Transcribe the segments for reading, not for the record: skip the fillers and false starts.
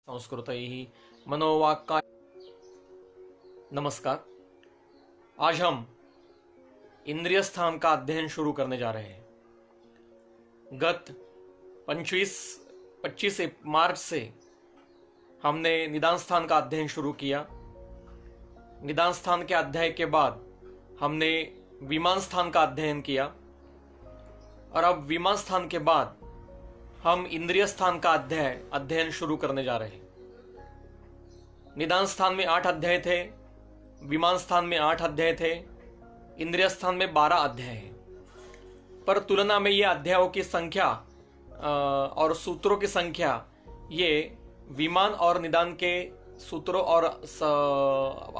संस्कृतैः मनोवाक्काय। नमस्कार। आज हम इंद्रिय स्थान का अध्ययन शुरू करने जा रहे हैं। गत 25 मार्च से हमने निदान स्थान का अध्ययन शुरू किया। निदान स्थान के अध्याय के बाद हमने विमान स्थान का अध्ययन किया और अब विमान स्थान के बाद हम इंद्रिय स्थान का अध्ययन शुरू करने जा रहे हैं। निदान स्थान में 8 अध्याय थे, विमान स्थान में 8 अध्याय थे, इंद्रिय स्थान में 12 अध्याय हैं। पर तुलना में ये अध्यायों की संख्या और सूत्रों की संख्या ये विमान और निदान के सूत्रों और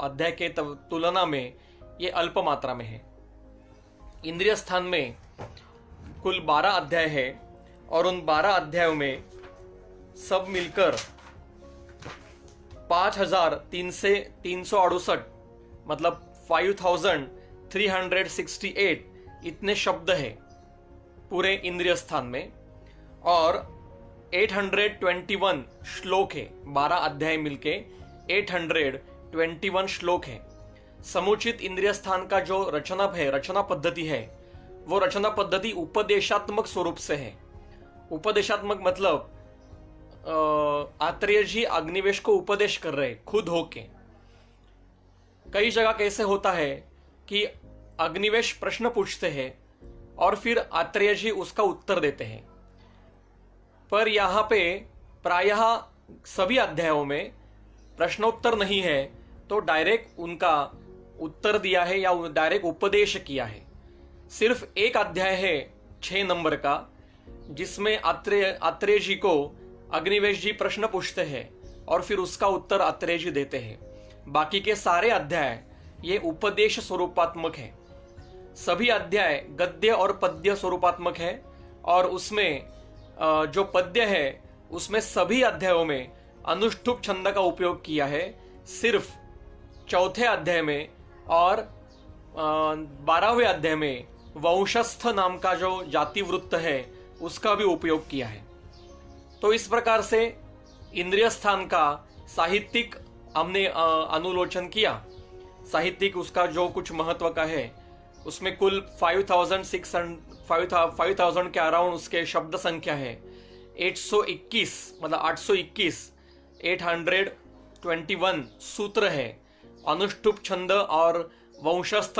अध्याय के तुलना में ये अल्प मात्रा में है। इंद्रिय स्थान में कुल 12 अध्याय है और उन 12 अध्यायों में सब मिलकर 5368 मतलब 5368 इतने शब्द है पूरे इंद्रिय स्थान में और 821 श्लोक है। 12 अध्याय मिलके 821 श्लोक है। समुचित इंद्रिय स्थान का जो रचना पद्धति है वो रचना पद्धति उपदेशात्मक स्वरूप से है। उपदेशात्मक मतलब आत्रेय जी अग्निवेश को उपदेश कर रहे खुद होके। कई जगह कैसे होता है कि अग्निवेश प्रश्न पूछते हैं और फिर आत्रेय जी उसका उत्तर देते हैं, पर यहाँ पे प्रायः सभी अध्यायों में प्रश्नोत्तर नहीं है तो डायरेक्ट उनका उत्तर दिया है या डायरेक्ट उपदेश किया है। सिर्फ एक अध्याय है 6 नंबर का जिसमें आत्रेय जी को अग्निवेश जी प्रश्न पूछते हैं और फिर उसका उत्तर आत्रेय जी देते हैं। बाकी के सारे अध्याय ये उपदेश स्वरूपात्मक है। सभी अध्याय गद्य और पद्य स्वरूपात्मक है और उसमें जो पद्य है उसमें सभी अध्यायों में अनुष्ठुप छंद का उपयोग किया है। सिर्फ चौथे अध्याय में और 12वें अध्याय में वंशस्थ नाम का जो जाति वृत्त है उसका भी उपयोग किया है। तो इस प्रकार से इंद्रिय स्थान का साहित्यिक हमने अनुलोचन किया। साहित्यिक उसका जो कुछ महत्व का है उसमें कुल 5000 के अराउंड उसके शब्द संख्या है। 821 मतलब 821 सूत्र है। अनुष्टुप छंद और वंशस्थ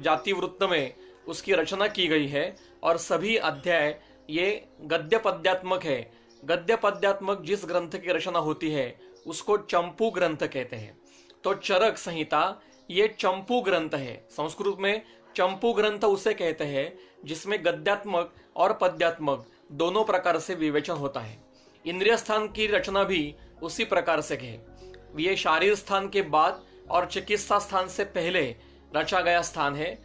जाति वृत्त में उसकी रचना की गई है और सभी अध्याय ये गद्य पद्यात्मक है। गद्य पद्यात्मक जिस ग्रंथ की रचना होती है उसको चंपू ग्रंथ कहते हैं। तो चरक संहिता ये चंपू ग्रंथ है। संस्कृत में चंपू ग्रंथ उसे कहते हैं जिसमें गद्यात्मक और पद्यात्मक दोनों प्रकार से विवेचन होता है। इंद्रिय स्थान की रचना भी उसी प्रकार से है। ये शारीर स्थान के बाद और चिकित्सा स्थान से पहले रचा गया स्थान है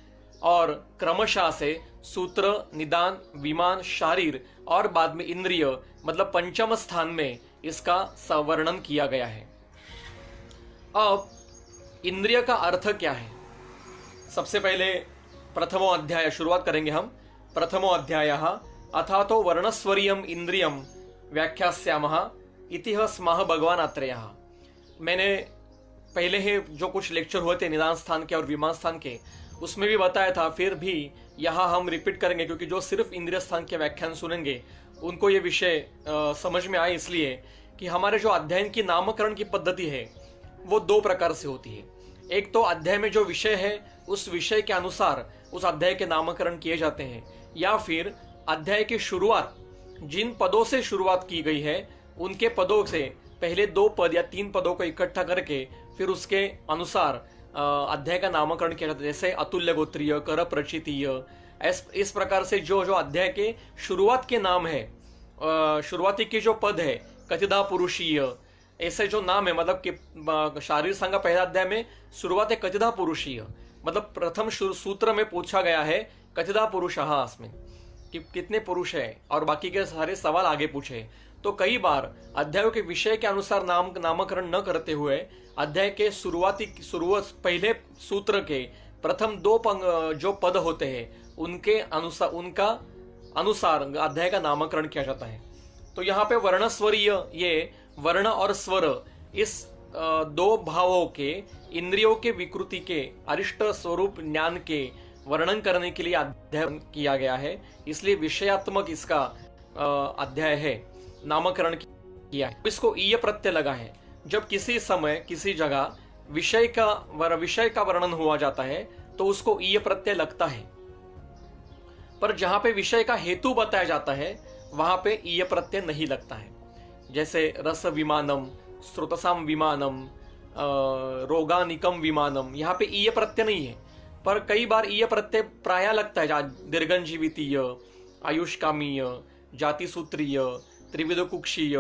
और क्रमशः से सूत्र, निदान, विमान, शारीर और बाद में इंद्रिय मतलब पंचम स्थान में इसका वर्णन किया गया है। अब इंद्रिय का अर्थ क्या है? सबसे पहले प्रथमो अध्याय शुरुआत करेंगे हम। प्रथमो अध्याय अथातो वर्णस्वरीयम इंद्रियम व्याख्यास्यामः इति स्मः भगवान आत्रेयः। मैंने पहले ही जो कुछ लेक्चर हुए थे निदान स्थान के और विमान स्थान के उसमें भी बताया था, फिर भी यहाँ हम रिपीट करेंगे क्योंकि जो सिर्फ इंद्रिय स्थान के व्याख्यान सुनेंगे उनको ये विषय समझ में आए, इसलिए कि हमारे जो अध्ययन की नामकरण की पद्धति है वो 2 प्रकार से होती है। एक तो अध्याय में जो विषय है उस विषय के अनुसार उस अध्याय के नामकरण किए जाते हैं, या फिर अध्याय की शुरुआत जिन पदों से शुरुआत की गई है उनके पदों से पहले 2 पद या 3 पदों को इकट्ठा करके फिर उसके अनुसार अध्याय का नामकरण किया जाता है। जैसे अतुल्य गोत्रीय, कर प्रचितीय, इस प्रकार से जो अध्याय के शुरुआत के नाम है, शुरुआती के जो पद है कतिदा पुरुषीय, ऐसे जो नाम है मतलब कि शारीर संघ पहला अध्याय में शुरुआत है कतिदा पुरुषीय मतलब प्रथम सूत्र में पूछा गया है कतिदा पुरुषः अस्मिन् कि कितने पुरुष है और बाकी के सारे सवाल आगे पूछे। तो कई बार अध्यायों के विषय के अनुसार नामकरण न करते हुए अध्याय के शुरुआत पहले सूत्र के प्रथम 2 जो पद होते हैं उनके अनुसार अध्याय का नामकरण किया जाता है। तो यहाँ पे वर्णस्वरीय ये वर्ण और स्वर, इस दो भावों के, इंद्रियों के विकृति के अरिष्ट स्वरूप ज्ञान के वर्णन करने के लिए अध्ययन किया गया है। इसलिए विषयात्मक इसका अध्याय है, नामकरण किया है। इसको ईय प्रत्यय लगा है। जब किसी समय किसी जगह विषय का वर्णन हुआ जाता है तो उसको ईय प्रत्यय लगता है, पर जहां पे विषय का हेतु बताया जाता है वहां पे ईय प्रत्यय नहीं लगता है। जैसे रस विमानम, श्रुतसाम विमानम, रोगानिकम विमानम, यहाँ पे ईय प्रत्यय नहीं है, पर कई बार ईय प्रत्यय प्राय लगता है। दीर्घंजीवितीय, आयुष्कामीय, जाति सूत्रीय, त्रिविध कुक्षीय,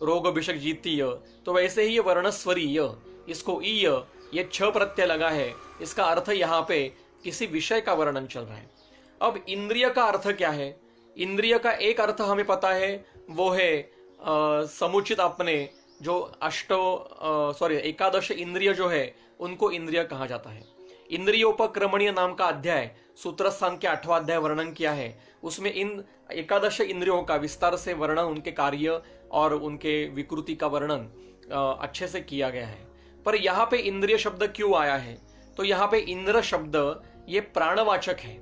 रोग भिषक जीतीय, तो वैसे ही ये वर्णस्वरीय, इसको ईय, ये छ प्रत्यय लगा है। इसका अर्थ यहाँ पे किसी विषय का वर्णन चल रहा है। अब इंद्रिय का अर्थ क्या है? इंद्रिय का एक अर्थ हमें पता है, वो है समुचित अपने जो एकादश इंद्रिय जो है उनको इंद्रिय कहा जाता है। इंद्रियोपक्रमणीय नाम का अध्याय सूत्र स्थान के 8वां अध्याय वर्णन किया है। उसमें इन एकादश इंद्रियों का विस्तार से वर्णन, उनके कार्य और उनके विकृति का वर्णन अच्छे से किया गया है। पर यहाँ पे इंद्रिय शब्द क्यों आया है? तो यहाँ पे इंद्र शब्द ये प्राणवाचक है।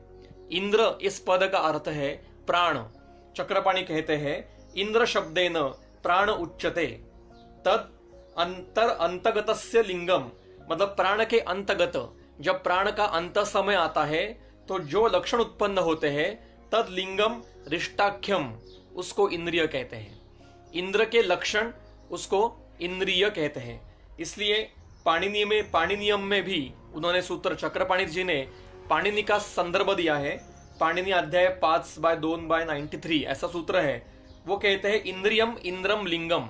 इंद्र इस पद का अर्थ है प्राण। चक्रपाणी कहते हैं इंद्र शब्देन प्राण उच्यते तद अंतगतस्य लिंगम, मतलब प्राण के अंतगत, जब प्राण का अंत समय आता है तो जो लक्षण उत्पन्न होते हैं तद लिंगम रिष्टाख्यम, उसको इंद्रिय कहते हैं। इंद्र के लक्षण उसको इंद्रिय कहते हैं। इसलिए पाणिनियम में भी उन्होंने सूत्र, चक्रपाणी जी ने पाणिनि का संदर्भ दिया है। पाणिनि अध्याय 5/2/93 ऐसा सूत्र है। वो कहते हैं इंद्रियम इंद्रम लिंगम,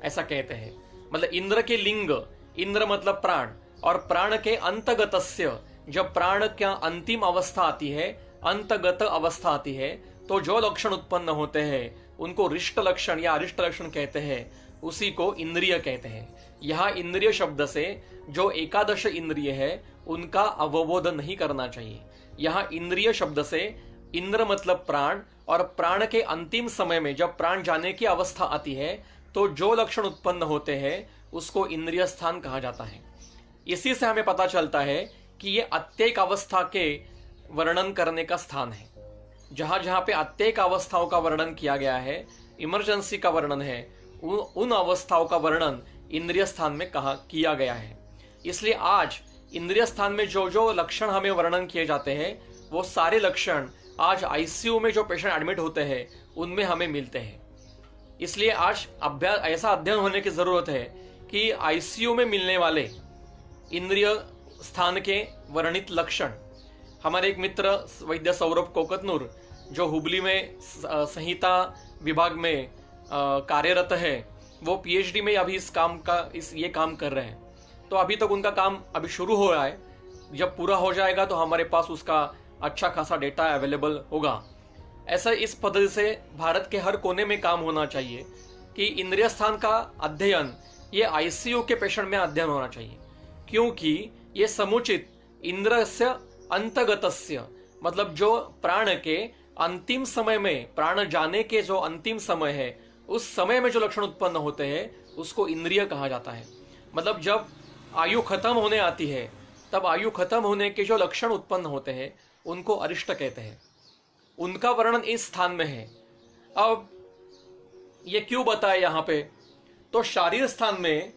ऐसा कहते हैं। मतलब इंद्र के लिंग, इंद्र मतलब प्राण, और प्राण के अंतगतस्य, जब प्राण का अंतिम अवस्था आती है, अंतगत अवस्था आती है, तो जो लक्षण उत्पन्न होते हैं उनको रिष्ट लक्षण या अरिष्ट लक्षण कहते हैं, उसी को इंद्रिय कहते हैं। यहाँ इंद्रिय शब्द से जो एकादश इंद्रिय है उनका अवबोध नहीं करना चाहिए। यहाँ इंद्रिय शब्द से इंद्र मतलब प्राण, और प्राण के अंतिम समय में जब प्राण जाने की अवस्था आती है तो जो लक्षण उत्पन्न होते हैं उसको इंद्रिय स्थान कहा जाता है। इसी से हमें पता चलता है कि ये अत्येक अवस्था के वर्णन करने का स्थान है। जहां जहां पे अत्येक अवस्थाओं का वर्णन किया गया है, इमरजेंसी का वर्णन है, उन अवस्थाओं का वर्णन इंद्रिय स्थान में कहा किया गया है। इसलिए आज इंद्रिय स्थान में जो जो लक्षण हमें वर्णन किए जाते हैं वो सारे लक्षण आज आईसीयू में जो पेशेंट एडमिट होते हैं उनमें हमें मिलते हैं। इसलिए आज ऐसा अध्ययन होने की जरूरत है कि आईसीयू में मिलने वाले इंद्रिय स्थान के वर्णित लक्षण, हमारे एक मित्र वैद्य सौरभ कोकतनूर जो हुबली में संहिता विभाग में कार्यरत है, वो पीएचडी में अभी ये काम कर रहे हैं। तो अभी तक उनका काम अभी शुरू हो रहा है। जब पूरा हो जाएगा तो हमारे पास उसका अच्छा खासा डेटा अवेलेबल होगा। ऐसा इस पद्धति से भारत के हर कोने में काम होना चाहिए कि इंद्रिय स्थान का अध्ययन ये आईसीयू के पेशेंट में अध्ययन होना चाहिए, क्योंकि ये समुचित इंद्रस्य अंतगतस्य, मतलब जो प्राण के अंतिम समय में, प्राण जाने के जो अंतिम समय है उस समय में जो लक्षण उत्पन्न होते हैं उसको इंद्रिय कहा जाता है। मतलब जब आयु खत्म होने आती है तब आयु खत्म होने के जो लक्षण उत्पन्न होते हैं उनको अरिष्ट कहते हैं। उनका वर्णन इस स्थान में है। अब ये क्यों बताया यहाँ पे? तो शारीर स्थान में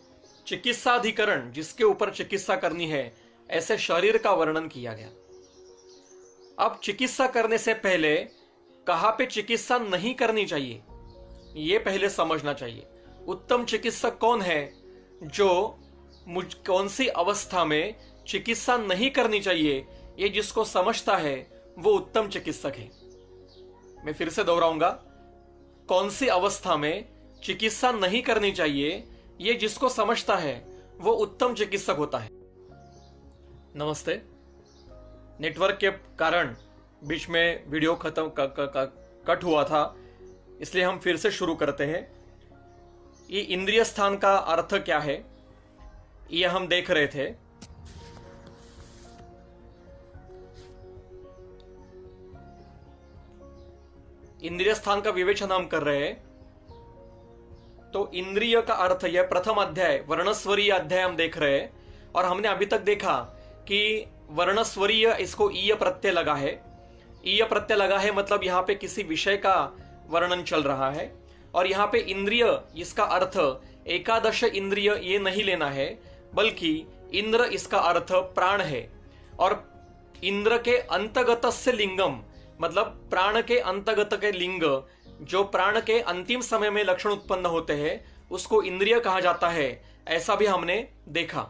चिकित्साधिकरण, जिसके ऊपर चिकित्सा करनी है, ऐसे शरीर का वर्णन किया गया। अब चिकित्सा करने से पहले कहाँ पे चिकित्सा नहीं करनी चाहिए ये पहले समझना चाहिए। उत्तम चिकित्सक कौन है? जो कौन सी अवस्था में चिकित्सा नहीं करनी चाहिए ये जिसको समझता है वो उत्तम चिकित्सक है। मैं फिर से दोहराऊंगा, कौन सी अवस्था में चिकित्सा नहीं करनी चाहिए ये जिसको समझता है वो उत्तम चिकित्सक होता है। नमस्ते। नेटवर्क के कारण बीच में वीडियो खत्म कट हुआ था, इसलिए हम फिर से शुरू करते हैं। ये इंद्रिय स्थान का अर्थ क्या है ये हम देख रहे थे। इंद्रिय स्थान का विवेचन हम कर रहे हैं। तो इंद्रिय का अर्थ, यह प्रथम अध्याय वर्णस्वरीय अध्याय हम देख रहे हैं, और हमने अभी तक देखा कि वर्णस्वरीय, इसको ईय प्रत्यय लगा है। ईय प्रत्यय लगा है मतलब यहाँ पे किसी विषय का वर्णन चल रहा है। और यहाँ पे इंद्रिय, इसका अर्थ एकादश इंद्रिय ये नहीं लेना है, बल्कि इंद्र इसका अर्थ प्राण है। और इंद्र के अंतगत से लिंगम, मतलब प्राण के अंतगत के लिंग, जो प्राण के अंतिम समय में लक्षण उत्पन्न होते हैं, उसको इंद्रिय कहा जाता है। ऐसा भी हमने देखा।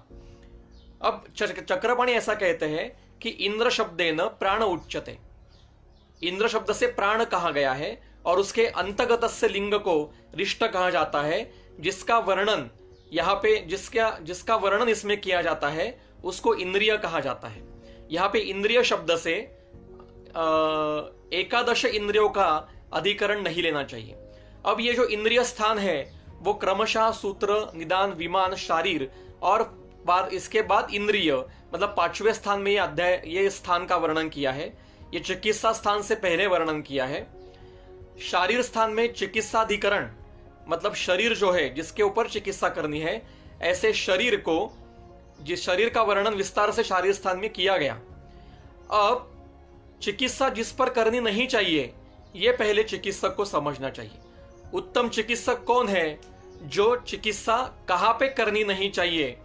अब चक्रपाणी ऐसा कहते हैं कि इंद्र शब्देन प्राण उच्यते, इंद्र शब्द से प्राण कहा गया है, और उसके अंतगत से लिंग को रिष्ट कहा जाता है, जिसका वर्णन यहाँ पे जिसका वर्णन इसमें किया जाता है उसको इंद्रिय कहा जाता है। यहाँ पे इंद्रिय शब्द से एकादश इंद्रियों का अधिकरण नहीं लेना चाहिए। अब ये जो इंद्रिय स्थान है वो क्रमशः सूत्र, निदान, विमान, शारीर और इसके बाद इंद्रिय, मतलब 5वें स्थान में ये स्थान का वर्णन किया है। ये चिकित्सा स्थान से पहले वर्णन किया है। शारीर स्थान में चिकित्साधिकरण, मतलब शरीर जो है जिसके ऊपर चिकित्सा करनी है, ऐसे शरीर को, जिस शरीर का वर्णन विस्तार से शारीर स्थान में किया गया। अब चिकित्सा जिस पर करनी नहीं चाहिए, यह पहले चिकित्सक को समझना चाहिए। उत्तम चिकित्सक कौन है? जो चिकित्सा कहां पे करनी नहीं चाहिए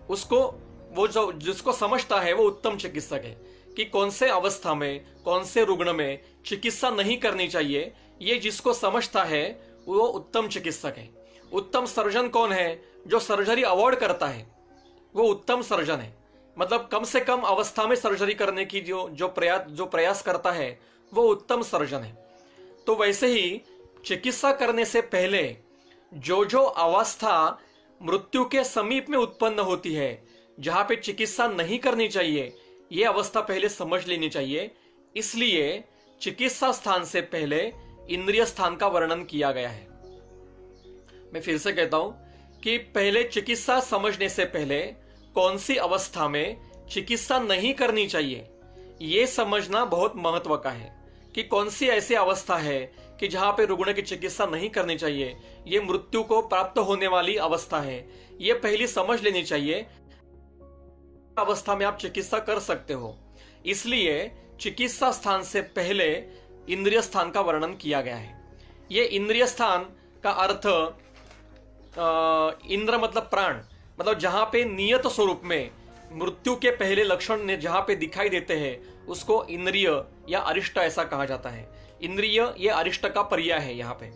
उसको, वो जो जिसको समझता है वो उत्तम चिकित्सक है। कि कौन से अवस्था में, कौन से रुग्ण में चिकित्सा नहीं करनी चाहिए, ये जिसको समझता है वो उत्तम चिकित्सक है। उत्तम सर्जन कौन है? जो सर्जरी अवॉइड करता है वो उत्तम सर्जन है। मतलब कम से कम अवस्था में सर्जरी करने की जो प्रयास करता है वो उत्तम सर्जन है। तो वैसे ही चिकित्सा करने से पहले जो अवस्था मृत्यु के समीप में उत्पन्न होती है, जहां पे चिकित्सा नहीं करनी चाहिए, ये अवस्था पहले समझ लेनी चाहिए। इसलिए चिकित्सा स्थान से पहले इंद्रिय स्थान का वर्णन किया गया है। मैं फिर से कहता हूं कि पहले चिकित्सा समझने से पहले कौन सी अवस्था में चिकित्सा नहीं करनी चाहिए, यह समझना बहुत महत्व का है। कि कौन सी ऐसी अवस्था है कि जहां पे रुग्ण की चिकित्सा नहीं करनी चाहिए, यह मृत्यु को प्राप्त होने वाली अवस्था है, यह पहली समझ लेनी चाहिए। अवस्था में आप चिकित्सा कर सकते हो, इसलिए चिकित्सा स्थान से पहले इंद्रिय स्थान का वर्णन किया गया है। यह इंद्रिय स्थान का अर्थ इंद्र मतलब प्राण, मतलब जहां पे नियत स्वरूप में मृत्यु के पहले लक्षण जहां पे दिखाई देते हैं उसको इंद्रिय या अरिष्ट ऐसा कहा जाता है। इंद्रिय ये अरिष्ट का पर्याय है। यहाँ पे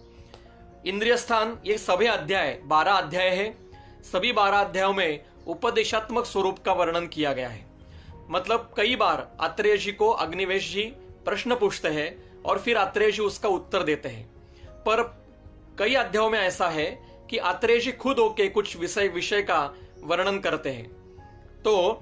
इंद्रिय स्थान, ये सभी अध्याय 12 अध्याय है। सभी 12 अध्यायों में उपदेशात्मक स्वरूप का वर्णन किया गया है। मतलब कई बार आत्रेय जी को अग्निवेश जी प्रश्न पूछते हैं और फिर आत्रेय जी उसका उत्तर देते हैं। पर कई अध्यायों में ऐसा है कि आत्रेय जी खुद होके कुछ विषय का वर्णन करते हैं। तो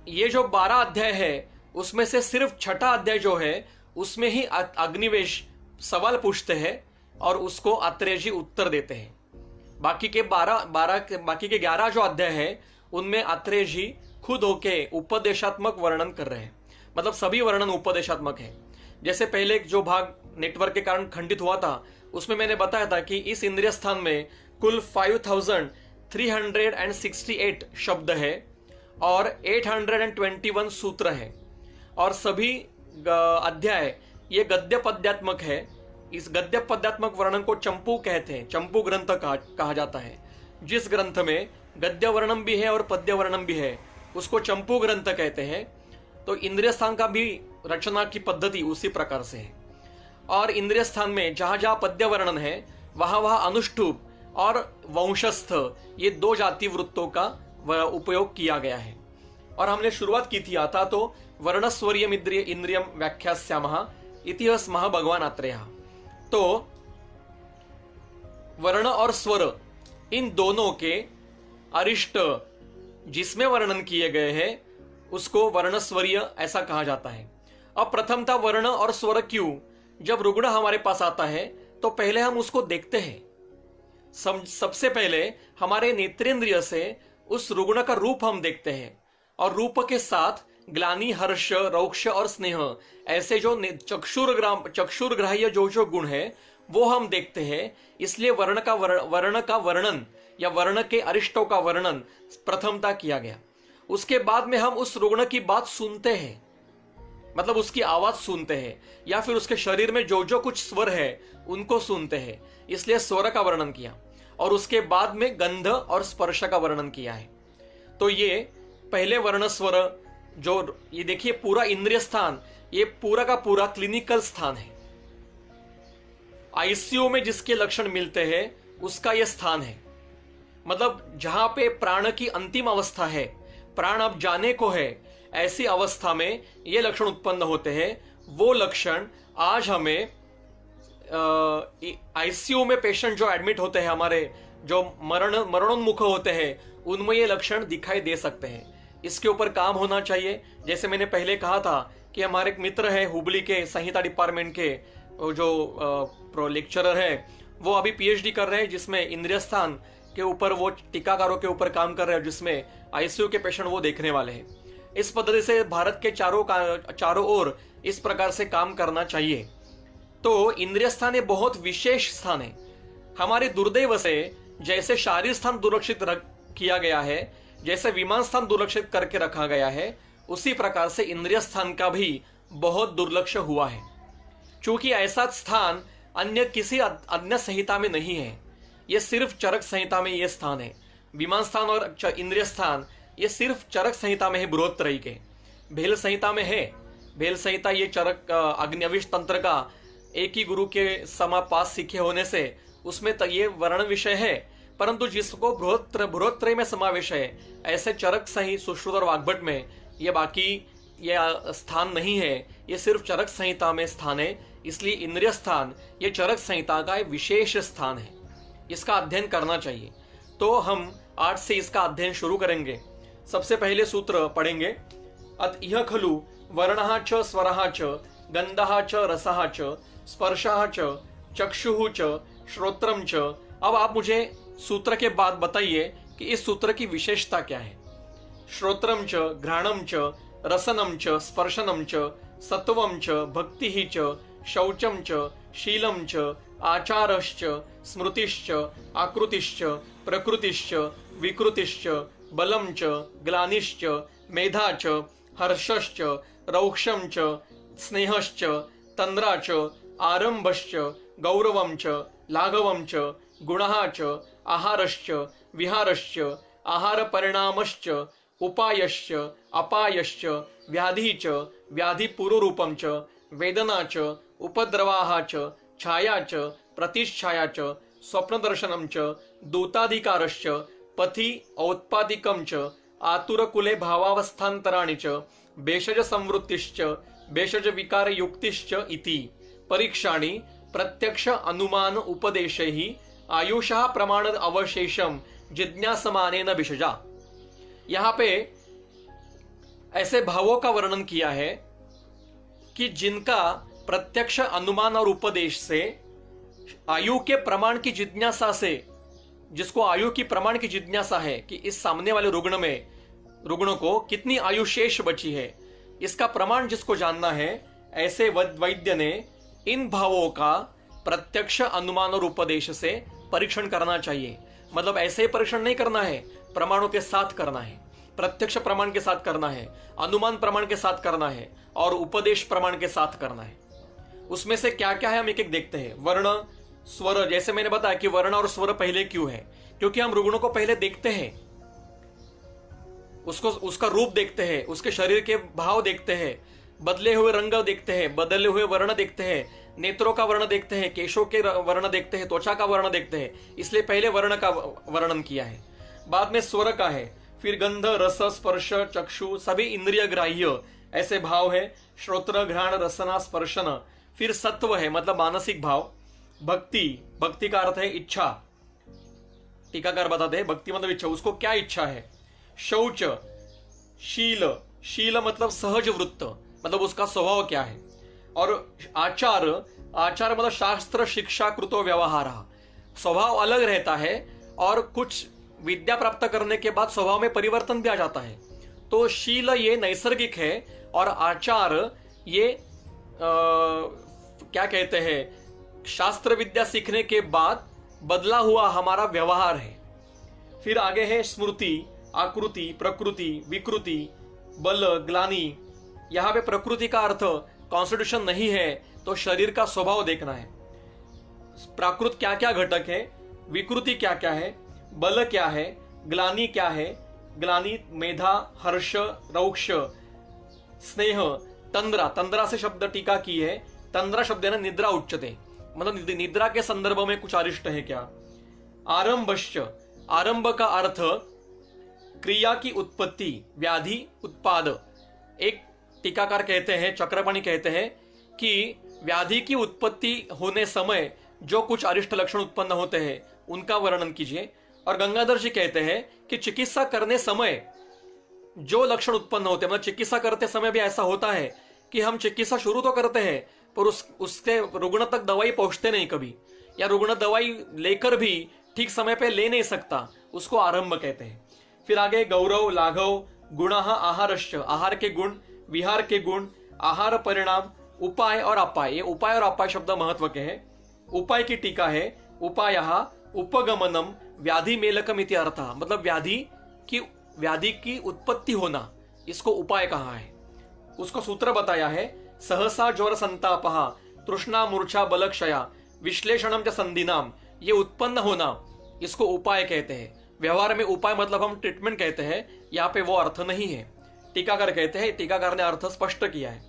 ये जो 12 अध्याय है उसमें से सिर्फ 6ठा अध्याय जो है उसमें ही अग्निवेश सवाल पूछते हैं और उसको आत्रेय जी उत्तर देते हैं। बाकी के 11 जो अध्याय है उनमें आत्रेय जी खुद होके उपदेशात्मक वर्णन कर रहे हैं। मतलब सभी वर्णन उपदेशात्मक है। जैसे पहले जो भाग नेटवर्क के कारण खंडित हुआ था उसमें मैंने बताया था कि इस इंद्रिय स्थान में कुल 5368 शब्द है और 821 सूत्र है और सभी अध्याय ये गद्य पद्यात्मक है। इस गद्य पद्यात्मक वर्णन को चंपू कहते हैं, चंपू ग्रंथ कहा जाता है। जिस ग्रंथ में गद्य वर्णन भी है और पद्य वर्णन भी है उसको चंपू ग्रंथ कहते हैं। तो इंद्रिय स्थान का भी रचना की पद्धति उसी प्रकार से है। और इंद्रिय स्थान में जहां जहां पद्य वर्णन है वहां वहां अनुष्टुप और वंशस्थ ये 2 जाति वृत्तों का उपयोग किया गया है। और हमने शुरुआत की थी आता तो वर्णस्वरियम इंद्रियम व्याख्यास्यामः इति स्मः भगवान आत्रेयः। तो वर्ण और स्वर इन दोनों के अरिष्ट जिसमें वर्णन किए गए हैं उसको वर्णस्वरीय ऐसा कहा जाता है। अब प्रथमतः वर्ण और स्वर क्यों? जब रुग्ण हमारे पास आता है तो पहले हम उसको देखते हैं। सबसे पहले हमारे नेत्रेंद्रिय से उस रुग्ण का रूप हम देखते हैं और रूप के साथ ग्लानि, हर्ष, रौक्ष और स्नेह ऐसे जो चक्षुर्ग्राह्य जो गुण है वो हम देखते हैं। इसलिए वर्ण का वर्णन या वर्ण के अरिष्टों का वर्णन प्रथमता किया गया। उसके बाद में हम उस रुग्ण की बात सुनते हैं, मतलब उसकी आवाज सुनते हैं, या फिर उसके शरीर में जो जो कुछ स्वर है उनको सुनते हैं, इसलिए स्वर का वर्णन किया। और उसके बाद में गंध और स्पर्श का वर्णन किया है। तो ये पहले वर्ण स्वर, जो ये देखिए पूरा इंद्रिय स्थान, ये पूरा का पूरा क्लिनिकल स्थान है। आईसीयू में जिसके लक्षण मिलते हैं उसका यह स्थान है। मतलब जहां पे प्राण की अंतिम अवस्था है, प्राण अब जाने को है, ऐसी अवस्था में ये लक्षण उत्पन्न होते हैं। वो लक्षण आज हमें आईसीयू में पेशेंट जो एडमिट होते हैं, हमारे जो मरणोन्मुख होते हैं, उनमें ये लक्षण दिखाई दे सकते हैं। इसके ऊपर काम होना चाहिए। जैसे मैंने पहले कहा था कि हमारे एक मित्र है हुबली के संहिता डिपार्टमेंट के, जो लेक्चरर है, वो अभी पीएचडी कर रहे हैं, जिसमें इंद्रिय स्थान के ऊपर वो टीकाकारों के ऊपर काम कर रहे हैं, जिसमें आईसीयू के पेशेंट वो देखने वाले हैं। इस पद्धति से भारत के चारों ओर इस प्रकार से काम करना चाहिए। तो इंद्रिय स्थान ये बहुत विशेष स्थान है। हमारे दुर्दैव से जैसे शारीरिक स्थान दुर्लक्षित किया गया है, जैसे विमान स्थान दुर्लक्षित करके रखा गया है, उसी प्रकार से इंद्रिय स्थान का भी बहुत दुर्लक्ष्य हुआ है। क्योंकि ऐसा स्थान अन्य किसी अन्य संहिता में नहीं है। यह सिर्फ चरक संहिता में यह स्थान है। विमान स्थान और इंद्रिय स्थान ये सिर्फ चरक संहिता में है, बृहत्त्रयी के। भेल संहिता में है। भेल संहिता ये चरक अग्निविश तंत्र का एक ही गुरु के समापास सीखे होने से उसमें ये वर्ण विषय है, परंतु जिसको बृहत्त्रयी में समावेश है, ऐसे चरक सहित सुश्रुत और वाग्भट में ये बाकी ये स्थान नहीं है। ये सिर्फ चरक संहिता में स्थान है। इसलिए इंद्रिय स्थान ये चरक संहिता का एक विशेष स्थान है। इसका अध्ययन करना चाहिए। तो हम आज से इसका अध्ययन शुरू करेंगे। सबसे पहले सूत्र पढ़ेंगे। अत इह खलु वर्णः च स्वरः च गंधः च रसः च स्पर्शः च चक्षुः च श्रोत्रम च। अब आप मुझे सूत्र के बाद बताइए कि इस सूत्र की विशेषता क्या है। श्रोत्रम च घ्राणम च रसनम च स्पर्शनम च सत्वम च भक्तिः च शौचम च शीलम च आचारश्च स्मृतिश्च आकृतिश्च प्रकृतिश्च विकृतिश्च बलम च ग्लानिश्च मेधा च हर्षश्च रौक्षम च स्नेहश्च तंद्रा च आरंभश्च गौरवम च लाघवम च गुणः च आहारश्च विहारश्च आहार परिणामश्च उपायश्च अपायश्च व्याधि च व्याधि पूर्वरूपम च वेदना च उपद्रवाः च छाया च प्रतिच्छाया च स्वप्नदर्शनम च दूताधिकारश्च पथि औत्पादिकम च आतुरकुले भावावस्थान्तराणि च भेषज संवृत्तिश्च भेषज विकार युक्तिश्च इति परीक्षाणि प्रत्यक्ष अनुमान उपदेशैः आयुषः प्रमाण अवशेषम जिज्ञासमानेन विषजा। यहाँ पे ऐसे भावों का वर्णन किया है कि जिनका प्रत्यक्ष अनुमान और उपदेश से आयु के प्रमाण की जिज्ञासा से, जिसको आयु की प्रमाण की जिज्ञासा है कि इस सामने वाले रुग्ण को कितनी आयु शेष बची है, इसका प्रमाण जिसको जानना है, ऐसे वैद्य ने इन भावों का प्रत्यक्ष अनुमान और उपदेश से परीक्षण करना चाहिए। मतलब ऐसे ही परीक्षण नहीं करना है, प्रमाणों के साथ करना है, प्रत्यक्ष प्रमाण के साथ करना है, अनुमान प्रमाण के साथ करना है और उपदेश प्रमाण के साथ करना है। उसमें से क्या क्या है हम एक एक देखते हैं। वर्ण स्वर, जैसे मैंने बताया कि वर्ण और स्वर पहले क्यों है, क्योंकि हम रुग्णों को पहले देखते हैं, उसका रूप देखते हैं, उसके शरीर के भाव देखते हैं, बदले हुए रंग देखते हैं, बदले हुए वर्ण देखते हैं, नेत्रों का वर्ण देखते हैं, केशों के वर्ण देखते हैं, त्वचा का वर्ण देखते हैं। इसलिए पहले वर्ण का वर्णन किया है, बाद में स्वर का है, फिर गंध रस स्पर्श चक्षु सभी इंद्रिय ग्राह्य ऐसे भाव है, श्रोत्र घ्राण रसना स्पर्शन, फिर सत्व है मतलब मानसिक भाव, भक्ति का अर्थ है इच्छा, टीकाकार बताते हैं भक्ति मतलब इच्छा, उसको क्या इच्छा है। शौच, शील मतलब सहज वृत्त, मतलब उसका स्वभाव क्या है। और आचार मतलब शास्त्र शिक्षा कृतो व्यवहार, स्वभाव अलग रहता है और कुछ विद्या प्राप्त करने के बाद स्वभाव में परिवर्तन भी आ जाता है। तो शील ये नैसर्गिक है और आचार ये क्या कहते हैं शास्त्र विद्या सीखने के बाद बदला हुआ हमारा व्यवहार है। फिर आगे है स्मृति, आकृति, प्रकृति, विकृति, बल, ग्लानि। यहां पे प्रकृति का अर्थ कॉन्स्टिट्यूशन नहीं है, तो शरीर का स्वभाव देखना है। प्राकृत क्या क्या घटक है, विकृति क्या क्या है, बल क्या है, ग्लानि क्या है। ग्लानि मेधा, हर्ष, रौक्ष, स्नेह, तंद्रा। तंद्रा से शब्द टीका की है। तंद्रा शब्द है ना निद्रा उच्चते, मतलब निद्रा के संदर्भ में कुछ अरिष्ट है क्या। आरंभश्च, आरंभ का अर्थ क्रिया की उत्पत्ति, व्याधि, उत्पाद। एक टीकाकार कहते हैं, चक्रपाणी कहते हैं कि व्याधि की उत्पत्ति होने समय जो कुछ अरिष्ट लक्षण उत्पन्न होते हैं उनका वर्णन कीजिए। और गंगाधर जी कहते हैं कि चिकित्सा करने समय जो लक्षण उत्पन्न होते हैं, मतलब चिकित्सा करते समय भी ऐसा होता है कि हम चिकित्सा शुरू तो करते हैं पर उसके रुग्ण तक दवाई पहुंचते नहीं कभी, या रुग्ण दवाई लेकर भी ठीक समय पे ले नहीं सकता, उसको आरंभ कहते हैं। फिर आगे गौरव, लाघव, गुणः, आहारश्च, आहार के गुण, विहार के गुण, आहार परिणाम, उपाय और अपाय। ये उपाय और अपाय शब्द महत्व के हैं। उपाय की टीका है, उपायः उपगमनम व्याधि मेलकम इति अर्थः, मतलब व्याधि की उत्पत्ति होना, इसको उपाय कहा है। उसको सूत्र बताया है, सहसा ज्वर संतापः तृष्णा मूर्छा बलक्षया विश्लेषणम च संधिनाम। ये उत्पन्न होना, इसको उपाय कहते हैं। व्यवहार में उपाय मतलब हम ट्रीटमेंट कहते हैं, यहाँ पे वो अर्थ नहीं है। टीकाकार कहते हैं, टीकाकार ने अर्थ स्पष्ट किया है।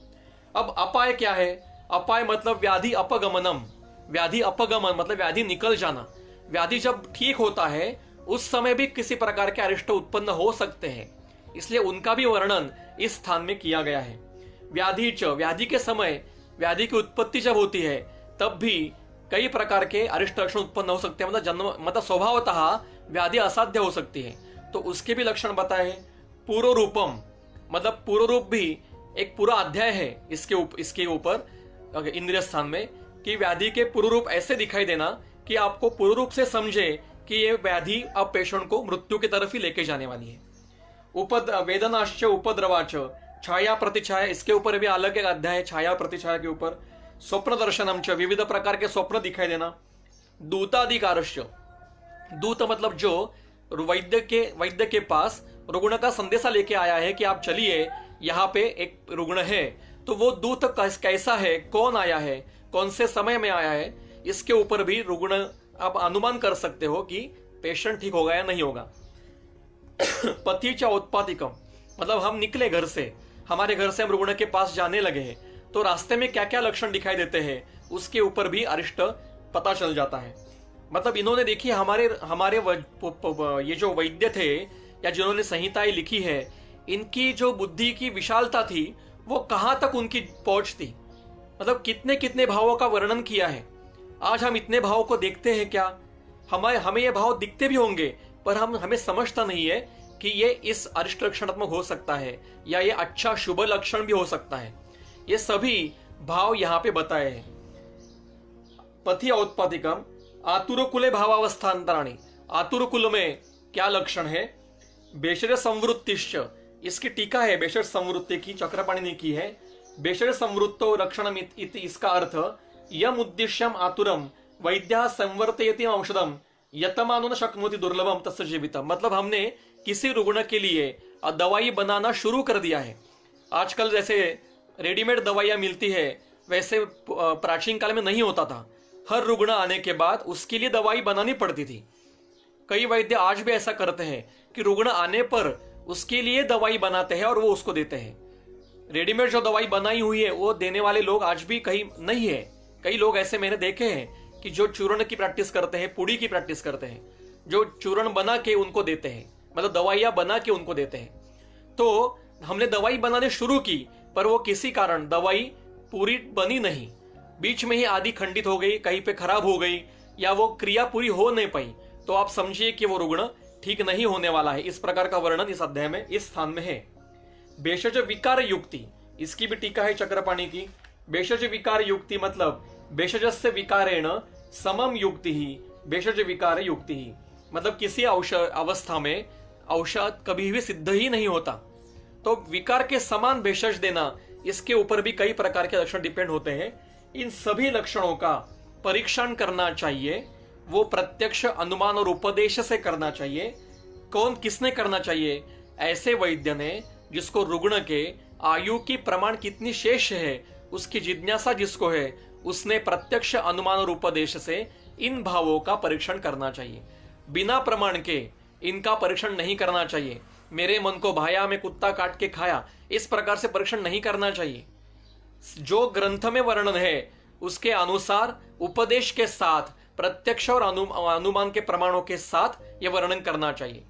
अब अपाय क्या है? अपाय मतलब व्याधि अपगमनम। व्याधि अपगमन मतलब व्याधि निकल जाना। व्याधि जब ठीक होता है उस समय भी किसी प्रकार के अरिष्ट उत्पन्न हो सकते हैं, इसलिए उनका भी वर्णन इस स्थान में किया गया है। व्याधि च, व्याधि के समय, व्याधि की उत्पत्ति जब होती है तब भी कई प्रकार के अरिष्ट लक्षण उत्पन्न हो सकते हैं, मतलब स्वभावतः व्याधि असाध्य हो सकती है, तो उसके भी लक्षण बताए। पूर्व रूपम मतलब पूर्व रूप भी एक पूरा अध्याय है इसके ऊपर इंद्रिय स्थान में, कि व्याधि के पूर्व रूप ऐसे दिखाई देना कि आपको पूर्व रूप से समझे कि ये व्याधि अब पेशेंट को मृत्यु की तरफ ही लेके जाने वाली है। वेदनाश्च उपद्रवाच, छाया प्रतिछाया, इसके ऊपर भी अलग एक अध्याय है छाया प्रतिछाया के ऊपर। स्वप्न दर्शनम च, विविध प्रकार के स्वप्न दिखाई देना। दूताधिकारश्च, दूत मतलब जो वैद्य के पास रुग्ण का संदेशा लेके आया है कि आप चलिए यहाँ पे एक रुग्ण है, तो वो दूत कैसा है, कौन आया है, कौन से समय में आया है, इसके ऊपर भी रुग्ण आप अनुमान कर सकते हो कि पेशेंट ठीक होगा या नहीं होगा। पति च उत्पातिकम मतलब हम निकले घर से, हमारे घर से हम रुग्ण के पास जाने लगे हैं, तो रास्ते में क्या क्या लक्षण दिखाई देते हैं उसके ऊपर भी अरिष्ट पता चल जाता है। मतलब इन्होंने देखिए हमारे ये जो वैद्य थे या जिन्होंने संहिताएं लिखी है, इनकी जो बुद्धि की विशालता थी वो कहां तक उनकी पहुंच थी, मतलब कितने कितने भावों का वर्णन किया है। आज हम इतने भावों को देखते हैं क्या? हमें ये भाव दिखते भी होंगे पर हमें समझता नहीं है कि ये इस अरिष्ट लक्षणात्मक हो सकता है या ये अच्छा शुभ लक्षण भी हो सकता है। ये सभी भाव यहाँ पे बताए हैं। पथि औत्पादिकम आतुरकुले भावावस्थान्तराणि, आतुरकुल में क्या लक्षण है? बेशर संवृत्तिश्च, इसकी टीका है बेशर संवृत्ति की, चक्रपाणी ने की है। बेशर संवृत्तो लक्षणम इति, इसका अर्थ यम उद्देश्यम आतुरम वैद्यः संवर्तयति औषधम यतमानो न शक्नोति दुर्लभम तस्य जीवितम, मतलब हमने किसी रुग्ण के लिए दवाई बनाना शुरू कर दिया है। आजकल जैसे रेडीमेड दवाइयां मिलती है वैसे प्राचीन काल में नहीं होता था। हर रुग्ण आने के बाद उसके लिए दवाई बनानी पड़ती थी। कई वैद्य आज भी ऐसा करते हैं कि रुग्ण आने पर उसके लिए दवाई बनाते हैं और वो उसको देते हैं। रेडीमेड जो दवाई बनाई हुई है वो देने वाले लोग आज भी कहीं नहीं है। कई लोग ऐसे मैंने देखे हैं कि जो चूर्ण की प्रैक्टिस करते हैं, पुड़ी की प्रैक्टिस करते हैं, जो चूर्ण बना के उनको देते हैं, मतलब दवाइयां बना के उनको देते हैं। तो हमने दवाई बनाने शुरू की पर वो किसी कारण दवाई पूरी बनी नहीं, बीच में ही आधी खंडित हो गई, कहीं पे खराब हो गई या वो क्रिया पूरी हो नहीं पाई, तो आप समझिए कि वो रुग्ण ठीक नहीं होने वाला है। इस प्रकार का वर्णन इस अध्याय में इस स्थान में है। भेषज विकार युक्ति, इसकी भी टीका है चक्रपाणी की। भेषज विकार युक्ति मतलब भेषजस्य विकारेण समम युक्ति ही भेषज विकार युक्ति ही, मतलब किसी अवस्था में औषध कभी भी सिद्ध ही नहीं होता, तो विकार के समान भेषज देना, इसके ऊपर भी कई प्रकार के लक्षण डिपेंड होते हैं। इन सभी लक्षणों का परीक्षण करना चाहिए वो प्रत्यक्ष अनुमान और उपदेश से करना चाहिए। कौन किसने करना चाहिए? ऐसे वैद्य ने जिसको रुग्ण के आयु की प्रमाण कितनी शेष है उसकी जिज्ञासा जिसको है, उसने प्रत्यक्ष अनुमान और उपदेश से इन भावों का परीक्षण करना चाहिए। बिना प्रमाण के इनका परीक्षण नहीं करना चाहिए। मेरे मन को भाया, मैं कुत्ता काट के खाया, इस प्रकार से परीक्षण नहीं करना चाहिए। जो ग्रंथ में वर्णन है उसके अनुसार उपदेश के साथ प्रत्यक्ष और अनुमान के प्रमाणों के साथ यह वर्णन करना चाहिए।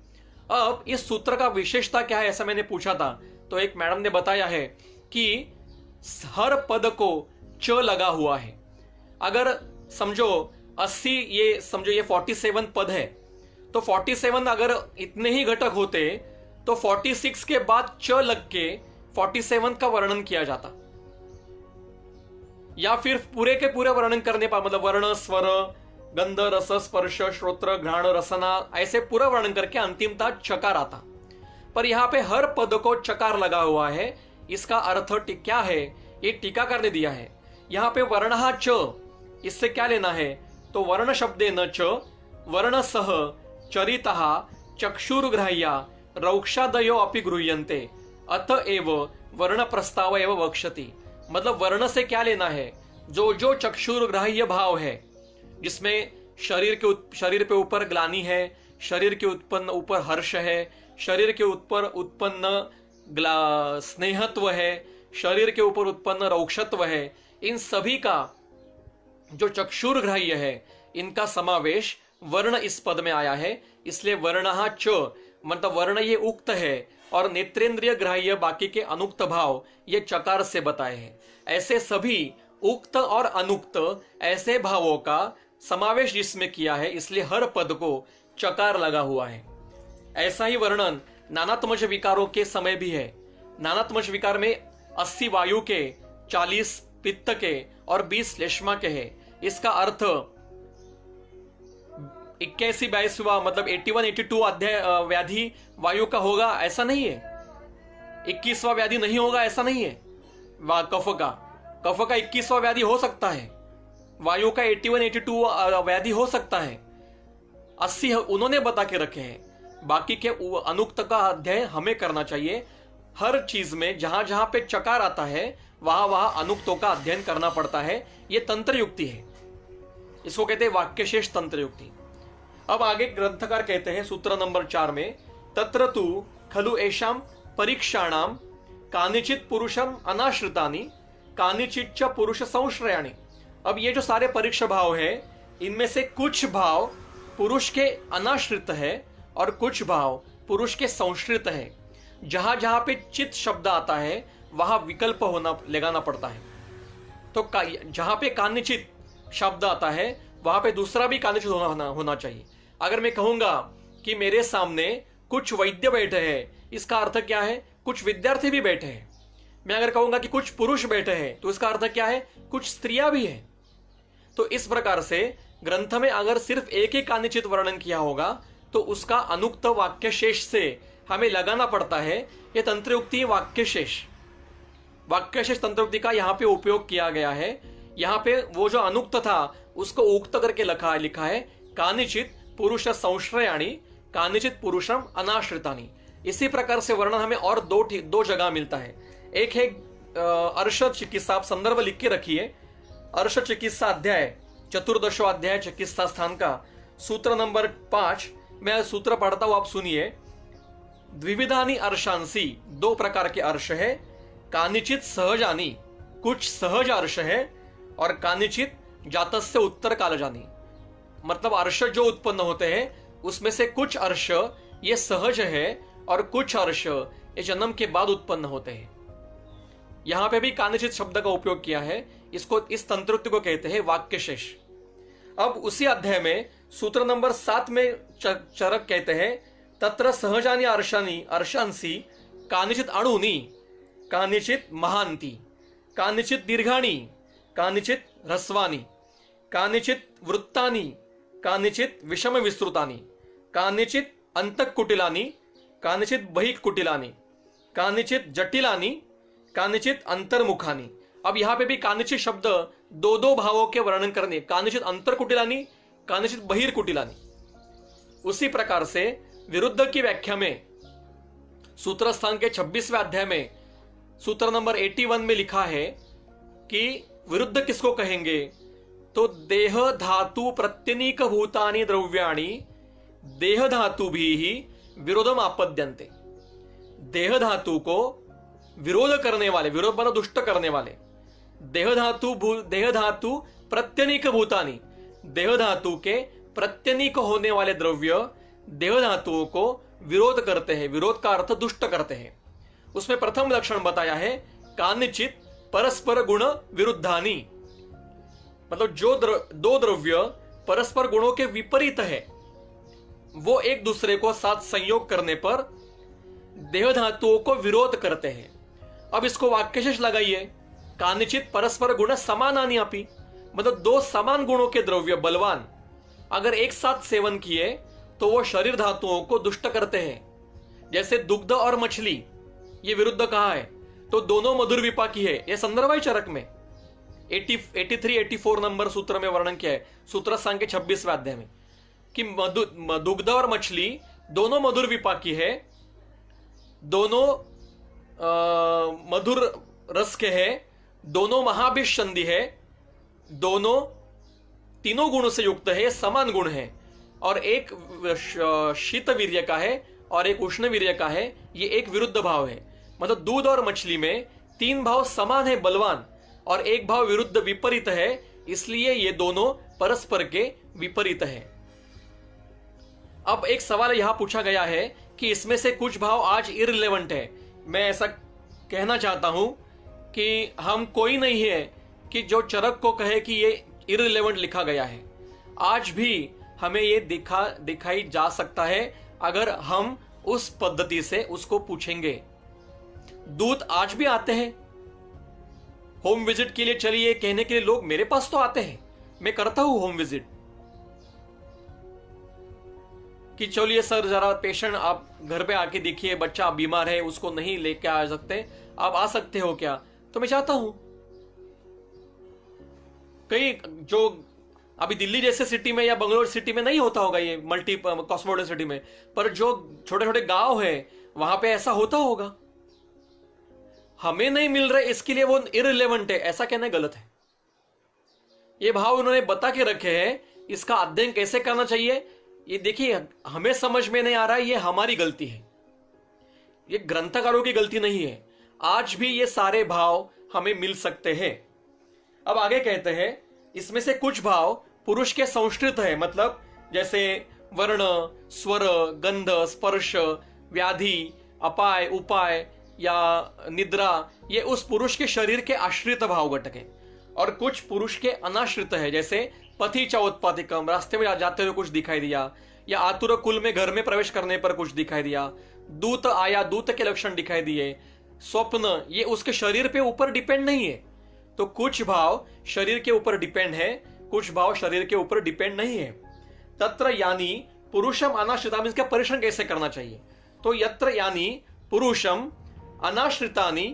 अब इस सूत्र का विशेषता क्या है, ऐसा मैंने पूछा था, तो एक मैडम ने बताया है कि हर पद को च लगा हुआ है। अगर समझो 80, ये समझो ये 47 पद है, तो 47 अगर इतने ही घटक होते तो 46 के बाद च लग के 47 का वर्णन किया जाता, या फिर पूरे के पूरे वर्णन करने पर, मतलब वर्ण, स्वर, गंध, रस, स्पर्श, श्रोत्र, घ्राण, रसना, ऐसे पूरा वर्णन करके अंतिमता चकार आता। पर यहां पे हर पद को चकार लगा हुआ है। इसका अर्थ क्या है ये टीकाकार ने दिया है। यहां पे वर्णः च, इससे क्या लेना है? तो वर्ण शब्दे न च वर्ण सह चरितः चक्षुर्ग्राह्या रौक्षादयो अपि गृह्यन्ते अतएव वर्ण प्रस्ताव एव वक्ष्यति। मतलब वर्ण से क्या लेना है? जो जो चक्षुर्ग्राह्य भाव है, जिसमें शरीर पे ऊपर ग्लानि है, शरीर के उत्पन्न ऊपर हर्ष है, शरीर के ऊपर उत्पन्न स्नेहत्व है, शरीर के ऊपर उत्पन्न रौक्षत्व है, इन सभी का जो चक्षुर्ग्राह्य है इनका समावेश वर्ण इस पद में आया है। इसलिए वर्णः च, मतलब वर्ण ये उक्त है और नेत्रेंद्रिय ग्राह्य बाकी के अनुक्त भाव ये चकार से बताए हैं। ऐसे सभी उक्त और अनुक्त ऐसे भावों का समावेश जिसमें किया है, इसलिए हर पद को चकार लगा हुआ है। ऐसा ही वर्णन नानात्मज विकारों के समय भी है। नानात्मज विकार में 80 वायु के, 40 पित्त के और 20 श्लेष्मा के है। इसका अर्थ 81-82 मतलब 81-82 अध्याय व्याधि वायु का होगा ऐसा नहीं है। 21वां व्याधि नहीं होगा ऐसा नहीं है। कफ का 21वां व्याधि हो सकता है, वायु का 81-82 व्याधि हो सकता है। 80 उन्होंने बता के रखे हैं। बाकी के अनुक्त का अध्ययन हमें करना चाहिए। हर चीज में जहां जहां पे चकार आता है वहां वहां अनुक्तों का अध्ययन करना पड़ता है। यह तंत्र युक्ति है, इसको कहते हैं वाक्यशेष तंत्र युक्ति। अब आगे ग्रंथकार कहते हैं सूत्र नंबर 4 में, तत्र तु खलु एषाम परीक्षाणाम कानिचित पुरुषम अनाश्रितानि कानिचिच्च पुरुष संश्रयाणि। अब ये जो सारे परीक्षा भाव है, इनमें से कुछ भाव पुरुष के अनाश्रित है और कुछ भाव पुरुष के संश्रित है। जहां जहां पे चित शब्द आता है वहां विकल्प लगाना पड़ता है। तो जहां पे कानिचित शब्द आता है वहां पे दूसरा भी कानिचित होना चाहिए। अगर मैं कहूंगा कि मेरे सामने कुछ वैद्य बैठे हैं, इसका अर्थ क्या है? कुछ विद्यार्थी भी बैठे हैं। मैं अगर कहूंगा कि कुछ पुरुष बैठे हैं, तो इसका अर्थ क्या है? कुछ स्त्रियां भी हैं। तो इस प्रकार से ग्रंथ में अगर सिर्फ एक ही कानिचित वर्णन किया होगा तो उसका अनुक्त वाक्य शेष से हमें लगाना पड़ता है। यह तंत्रयुक्ति वाक्यशेष तंत्रयुक्ति का यहाँ पे उपयोग किया गया है। यहाँ पे वो जो अनुक्त था उसको उक्त करके लिखा है कानिचित पुरुष संश्रयाणि कानिचित पुरुषम अनाश्रितानि। इसी प्रकार से वर्णन हमें और दो जगह मिलता है। एक है अर्श चिकित्सा, आप संदर्भ लिख के रखिए। अर्श चिकित्सा अध्याय 14वां अध्याय चिकित्सा स्थान का सूत्र नंबर 5। मैं सूत्र पढ़ता हूं, आप सुनिए। द्विविधानि अर्शांसी, 2 प्रकार के अर्श है। कानिचित सहजानी, कुछ सहज अर्श है, और कानिचित जातस्य उत्तर कालजानी, मतलब अर्श जो उत्पन्न होते हैं उसमें से कुछ अर्श ये सहज है और कुछ अर्श ये जन्म के बाद उत्पन्न होते हैं। यहां पे भी कानिचित शब्द का उपयोग किया है। इसको, इस तंत्रयुक्ति को कहते हैं वाक्यशेष। अब उसी अध्याय में सूत्र नंबर 7 में चरक कहते हैं, तत्र सहजानि अर्शानि अर्शांसी कानिचित अणुनि कानिचित महांति कानिचित दीर्घानि कानिचित ह्रस्वानि कानिचित वृत्तानि कानिचित विषम विस्तृतानि कानिचित अंतःकुटिलानि कानिचित बहिःकुटिलानि कानिचित जटिलानि कानिचित अंतर्मुखानि। अब यहां पे भी कानिचित शब्द दो दो भावों के वर्णन करने, कानिचित अंतर्कुटिलानी, कानिचित बहिर्कुटिलानी। उसी प्रकार से विरुद्ध की व्याख्या में सूत्र स्थान के 26वें अध्याय में सूत्र नंबर 81 में लिखा है कि विरुद्ध किसको कहेंगे, तो देह धातु प्रत्यनीक भूतानि द्रव्याणि देह धातु भी ही विरोधम आपद्यन्ते। देह धातु को विरोध करने वाले, विरोध माना दुष्ट करने वाले, देह धातु प्रत्यनीक भूतानि, देह धातु के प्रत्यनीक होने वाले द्रव्य देह धातुओं को विरोध करते हैं। विरोध का अर्थ दुष्ट करते हैं। उसमें प्रथम लक्षण बताया है कानिचित परस्पर गुण विरुद्धानि, मतलब जो दो द्रव्य परस्पर गुणों के विपरीत है वो एक दूसरे को साथ संयोग करने पर देह धातुओं को विरोध करते हैं। अब इसको वाक्यशेष लगाइए, कानिचित परस्पर गुण समानानि अपि, मतलब दो समान गुणों के द्रव्य बलवान अगर एक साथ सेवन किए तो वो शरीर धातुओं को दुष्ट करते हैं। जैसे दुग्ध और मछली, ये विरुद्ध कहा है तो दोनों मधुर विपाकी है। यह संदर्भ है चरक में 83-84 नंबर सूत्र में वर्णन किया है, सूत्र संख्या 26वें अध्याय में, कि दुग्ध और मछली दोनों मधुर विपाकी है, दोनों मधुर रस के है, दोनों महाभिषंधि है, दोनों तीनों गुणों से युक्त है, समान गुण है, और एक शीत वीर्य का है और एक उष्ण वीर्य का है। ये एक विरुद्ध भाव है। मतलब दूध और मछली में तीन भाव समान है बलवान और एक भाव विरुद्ध विपरीत है, इसलिए ये दोनों परस्पर के विपरीत है। अब एक सवाल यहां पूछा गया है कि इसमें से कुछ भाव आज इररिलेवेंट है। मैं ऐसा कहना चाहता हूं कि हम कोई नहीं है कि जो चरक को कहे कि ये इररिलेवेंट लिखा गया है। आज भी हमें ये दिखाई जा सकता है अगर हम उस पद्धति से उसको पूछेंगे। दूत आज भी आते हैं होम विजिट के लिए, चलिए कहने के लिए लोग मेरे पास तो आते हैं, मैं करता हूं होम विजिट कि चलिए सर जरा पेशेंट आप घर पे आके देखिए, बच्चा बीमार है, उसको नहीं लेके आ सकते, आप आ सकते हो क्या? तो मैं चाहता हूं। कई जो अभी दिल्ली जैसे सिटी में या बंगलोर सिटी में नहीं होता होगा ये मल्टी कॉस्मोपॉलिटन सिटी में, पर जो छोटे छोटे गांव है वहां पे ऐसा होता होगा। हमें नहीं मिल रहे इसके लिए वो इररिलेवेंट है, ऐसा कहना गलत है। ये भाव उन्होंने बता के रखे हैं, इसका अध्ययन कैसे करना चाहिए ये देखिए, हमें समझ में नहीं आ रहा है, ये हमारी गलती है, ये ग्रंथकारों की गलती नहीं है। आज भी ये सारे भाव हमें मिल सकते हैं। अब आगे कहते हैं इसमें से कुछ भाव पुरुष के संस्कृत है, मतलब जैसे वर्ण, स्वर, गंध, स्पर्श, व्याधि, अपाय, उपाय या निद्रा, ये उस पुरुष के शरीर के आश्रित भाव घटक है। और कुछ पुरुष के अनाश्रित है, जैसे पथि च उत्पातिकम, रास्ते में जाते हुए कुछ दिखाई दिया, या आतुर कुल में घर में प्रवेश करने पर कुछ दिखाई दिया, दूत आया, दूत के लक्षण दिखाई दिए, स्वप्न, ये उसके शरीर पे ऊपर डिपेंड नहीं है। तो कुछ भाव शरीर के ऊपर डिपेंड है, कुछ भाव शरीर के ऊपर डिपेंड नहीं है। तत्र यानी पुरुषम अनाश्रिता, इसका परीक्षण कैसे करना चाहिए? तो यत्र यानी पुरुषम अनाश्रितानि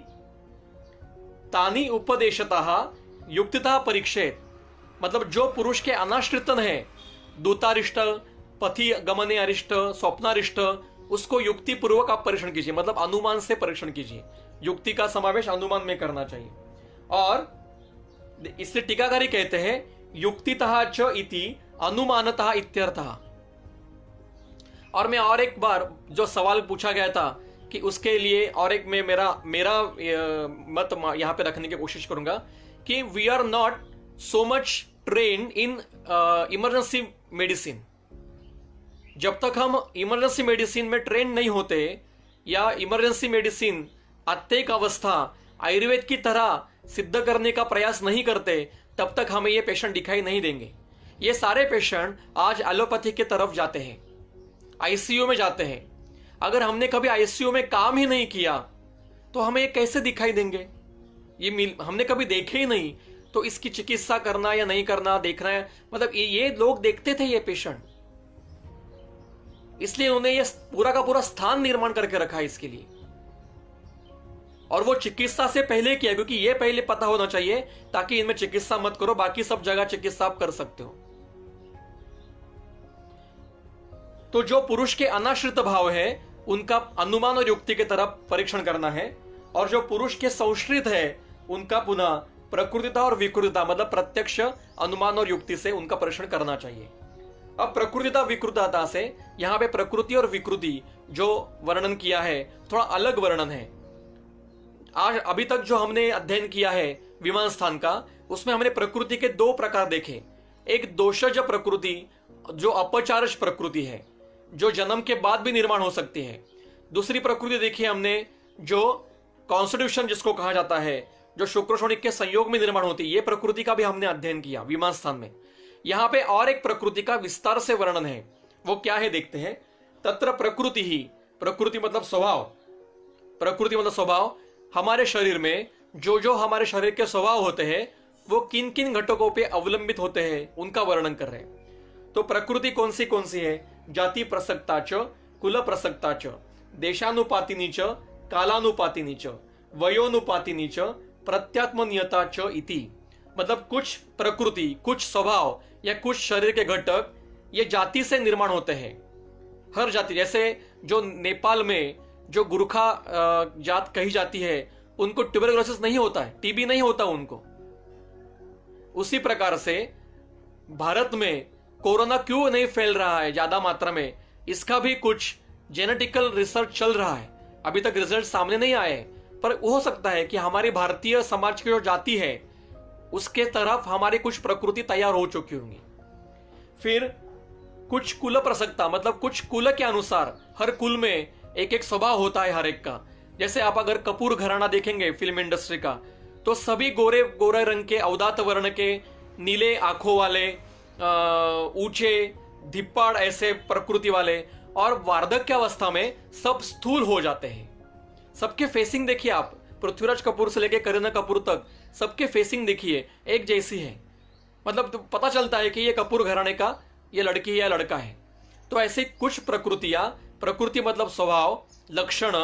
तानि उपदेशतः युक्तितः परीक्षेत, मतलब जो पुरुष के अनाश्रितन है, दूतारिष्ट, पथि गमने अरिष्ट, स्वप्नारिष्ट, उसको युक्ति पूर्वक आप परीक्षण कीजिए, मतलब अनुमान से परीक्षण कीजिए। युक्ति का समावेश अनुमान में करना चाहिए। और इसलिए टीकाकारी कहते हैं युक्तितः च इति अनुमानतः इत्यर्थः। और मैं और एक बार जो सवाल पूछा गया था कि उसके लिए और एक मैं मेरा मत यहां पे रखने की कोशिश करूंगा कि we are not so much trained in emergency medicine. जब तक हम इमरजेंसी मेडिसिन में ट्रेन नहीं होते या इमरजेंसी मेडिसिन आत्तिक अवस्था आयुर्वेद की तरह सिद्ध करने का प्रयास नहीं करते, तब तक हमें ये पेशेंट दिखाई नहीं देंगे। ये सारे पेशेंट आज एलोपैथी की तरफ जाते हैं, आईसीयू में जाते हैं। अगर हमने कभी आईसीयू में काम ही नहीं किया तो हमें ये कैसे दिखाई देंगे? ये हमने कभी देखे ही नहीं, तो इसकी चिकित्सा करना या नहीं करना देखना है, मतलब ये लोग देखते थे ये पेशेंट, इसलिए उन्होंने ये पूरा का पूरा स्थान निर्माण करके रखा है इसके लिए। और वो चिकित्सा से पहले किया, क्योंकि ये पहले पता होना चाहिए ताकि इनमें चिकित्सा मत करो, बाकी सब जगह चिकित्सा आप कर सकते हो। तो जो पुरुष के अनाश्रित भाव है उनका अनुमान और युक्ति की तरफ परीक्षण करना है, और जो पुरुष के संश्रित है उनका पुनः प्रकृतिता और विकृतिता मतलब प्रत्यक्ष अनुमान और युक्ति से उनका परीक्षण करना चाहिए। अब प्रकृतिता विकृतता से यहां पे प्रकृति और विकृति जो वर्णन किया है थोड़ा अलग वर्णन है। आज अभी तक जो हमने अध्ययन किया है विमान स्थान का, उसमें हमने प्रकृति के दो प्रकार देखे। एक दोषज प्रकृति जो अपचारज प्रकृति है, जो जन्म के बाद भी निर्माण हो सकती है। दूसरी प्रकृति देखी हमने जो कॉन्स्टिट्यूशन जिसको कहा जाता है, जो शुक्र शोणिक के संयोग में निर्माण होती है, ये प्रकृति का भी हमने अध्ययन किया विमान स्थान में। यहां पे और एक प्रकृति का विस्तार से वर्णन है, वो क्या है देखते हैं। तत्र प्रकृति ही, प्रकृति मतलब स्वभाव, प्रकृति मतलब स्वभाव, हमारे शरीर में जो जो हमारे शरीर के स्वभाव होते हैं वो किन किन घटकों पे अवलंबित होते हैं उनका वर्णन कर रहे हैं। तो प्रकृति कौन सी है, जाति प्रसक्ता च, कुल प्रसक्ता च, देशानुपातिनी च, कालानुपातिनी च, वयोनुपातिनी च, प्रत्यात्मनियता च इति। मतलब कुछ प्रकृति, कुछ स्वभाव या कुछ शरीर के घटक ये जाति से निर्माण होते हैं। हर जाति, जैसे जो नेपाल में जो गुरखा जात कही जाती है उनको ट्यूबरकुलोसिस नहीं होता है, टीबी नहीं होता उनको। उसी प्रकार से भारत में कोरोना क्यों नहीं फैल रहा है ज्यादा मात्रा में, इसका भी कुछ जेनेटिकल रिसर्च चल रहा है। अभी तक रिजल्ट सामने नहीं आए, पर हो सकता है कि हमारी भारतीय समाज की जो जाति है उसके तरफ हमारी कुछ प्रकृति तैयार हो चुकी होंगी। फिर कुछ कुल प्रसक्ता मतलब कुछ कुल के अनुसार हर कुल में एक एक स्वभाव होता है हर एक का। जैसे आप अगर कपूर घराना देखेंगे फिल्म इंडस्ट्री का, तो सभी गोरे गोरे रंग के, अवदात वर्ण के, नीले आंखों वाले, ऊंचे धिप्पाड़ ऐसे प्रकृति वाले, और वार्धक्यावस्था में सब स्थूल हो जाते हैं। सबके फेसिंग देखिए आप, पृथ्वीराज कपूर से लेके करीना कपूर तक सबके फेसिंग देखिए एक जैसी है। मतलब तो पता चलता है कि ये कपूर घराने का ये लड़की या लड़का है। तो ऐसे कुछ प्रकृतियां, प्रकृति मतलब स्वभाव, लक्षण,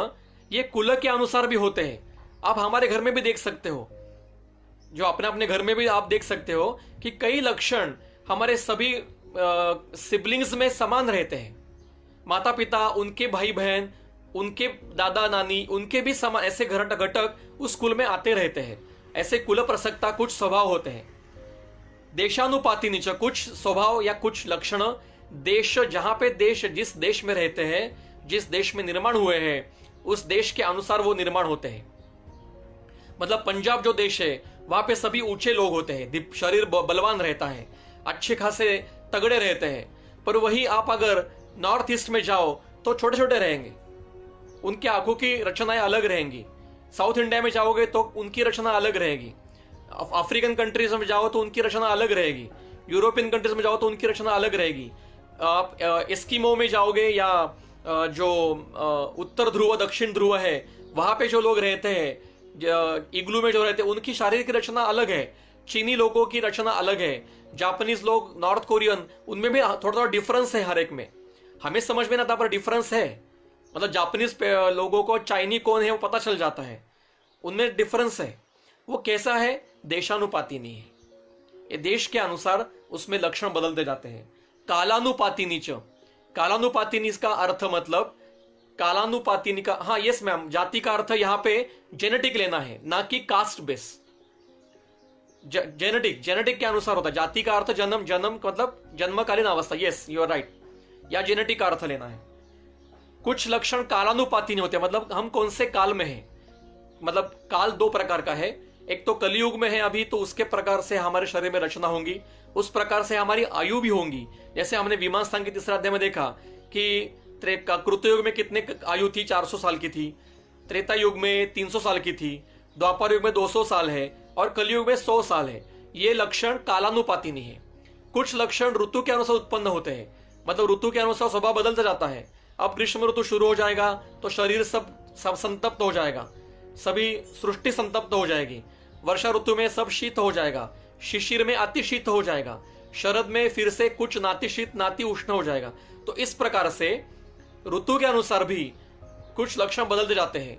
ये कुल के अनुसार भी होते हैं। आप हमारे घर में भी देख सकते हो, जो अपने अपने घर में भी आप देख सकते हो कि कई लक्षण हमारे सभी सिबलिंग्स में समान रहते हैं। माता पिता, उनके भाई बहन, उनके दादा नानी, उनके भी समान ऐसे घटक उस कुल में आते रहते हैं। ऐसे कुल प्रसक्ता कुछ स्वभाव होते हैं। देशानुपाति नीचे कुछ स्वभाव या कुछ लक्षण, देश जहां पे देश जिस देश में रहते हैं, जिस देश में निर्माण हुए हैं उस देश के अनुसार वो निर्माण होते हैं। मतलब पंजाब जो देश है वहां पे सभी ऊंचे लोग होते हैं, शरीर बलवान रहता है, अच्छे खासे तगड़े रहते हैं। पर वही आप अगर नॉर्थ ईस्ट में जाओ तो छोटे छोटे रहेंगे, उनकी आंखों की रचनाएं अलग रहेंगी। साउथ इंडिया में जाओगे तो उनकी रचना अलग रहेगी। अफ्रीकन कंट्रीज में जाओ तो उनकी रचना अलग रहेगी। यूरोपियन कंट्रीज में जाओ तो उनकी रचना अलग रहेगी। आप एस्किमो में जाओगे या जो उत्तर ध्रुव दक्षिण ध्रुव है वहां पे जो लोग रहते हैं, इग्लू में जो रहते हैं, उनकी शारीरिक रचना अलग है। चीनी लोगों की रचना अलग है। जापानीज लोग, नॉर्थ कोरियन, उनमें भी थोड़ा थोड़ा डिफरेंस है हर एक में। हमें समझ में ना आता पर डिफरेंस है। मतलब जापानीज लोगों को चाइनी कौन है वो पता चल जाता है, उनमें डिफरेंस है। वो कैसा है, देशानुपाती नहीं है। ये देश के अनुसार उसमें लक्षण बदलते जाते हैं। कालानुपातिनी च, कालानुपातिनी का अर्थ मतलब कालानुपातिनी का, हाँ यस मैम, जाति का अर्थ यहाँ पे जेनेटिक लेना है, ना कि कास्ट बेस। जेनेटिक के अनुसार होता है। जाति का अर्थ जन्म, मतलब जन्मकालीन अवस्था, यस यू आर राइट, या जेनेटिक का अर्थ लेना है। कुछ लक्षण कालानुपाती नहीं होते, मतलब हम कौन से काल में हैं। मतलब काल दो प्रकार का है, एक तो कलयुग में है अभी, तो उसके प्रकार से हमारे शरीर में रचना होंगी, उस प्रकार से हमारी आयु भी होंगी। जैसे हमने विमान स्थान के तीसरे अध्याय में देखा कि कृतयुग में कितने आयु थी, 400 साल की थी, त्रेता युग में 300 साल की थी, द्वापर युग में 200 साल है, और कलयुग में 100 साल है। ये लक्षण कालानुपाती नहीं है। कुछ लक्षण ऋतु के अनुसार उत्पन्न होते हैं, मतलब ऋतु के अनुसार स्वभाव बदलता जाता है। अब ग्रीष्म ऋतु शुरू हो जाएगा तो शरीर सब संतप्त हो जाएगा, सभी सृष्टि संतप्त हो जाएगी। वर्षा ऋतु में सब शीत हो जाएगा, शिशिर में अति शीत हो जाएगा, शरद में फिर से कुछ नाति शीत नाति उष्ण हो जाएगा। तो इस प्रकार से ऋतु के अनुसार भी कुछ लक्षण बदलते जाते हैं।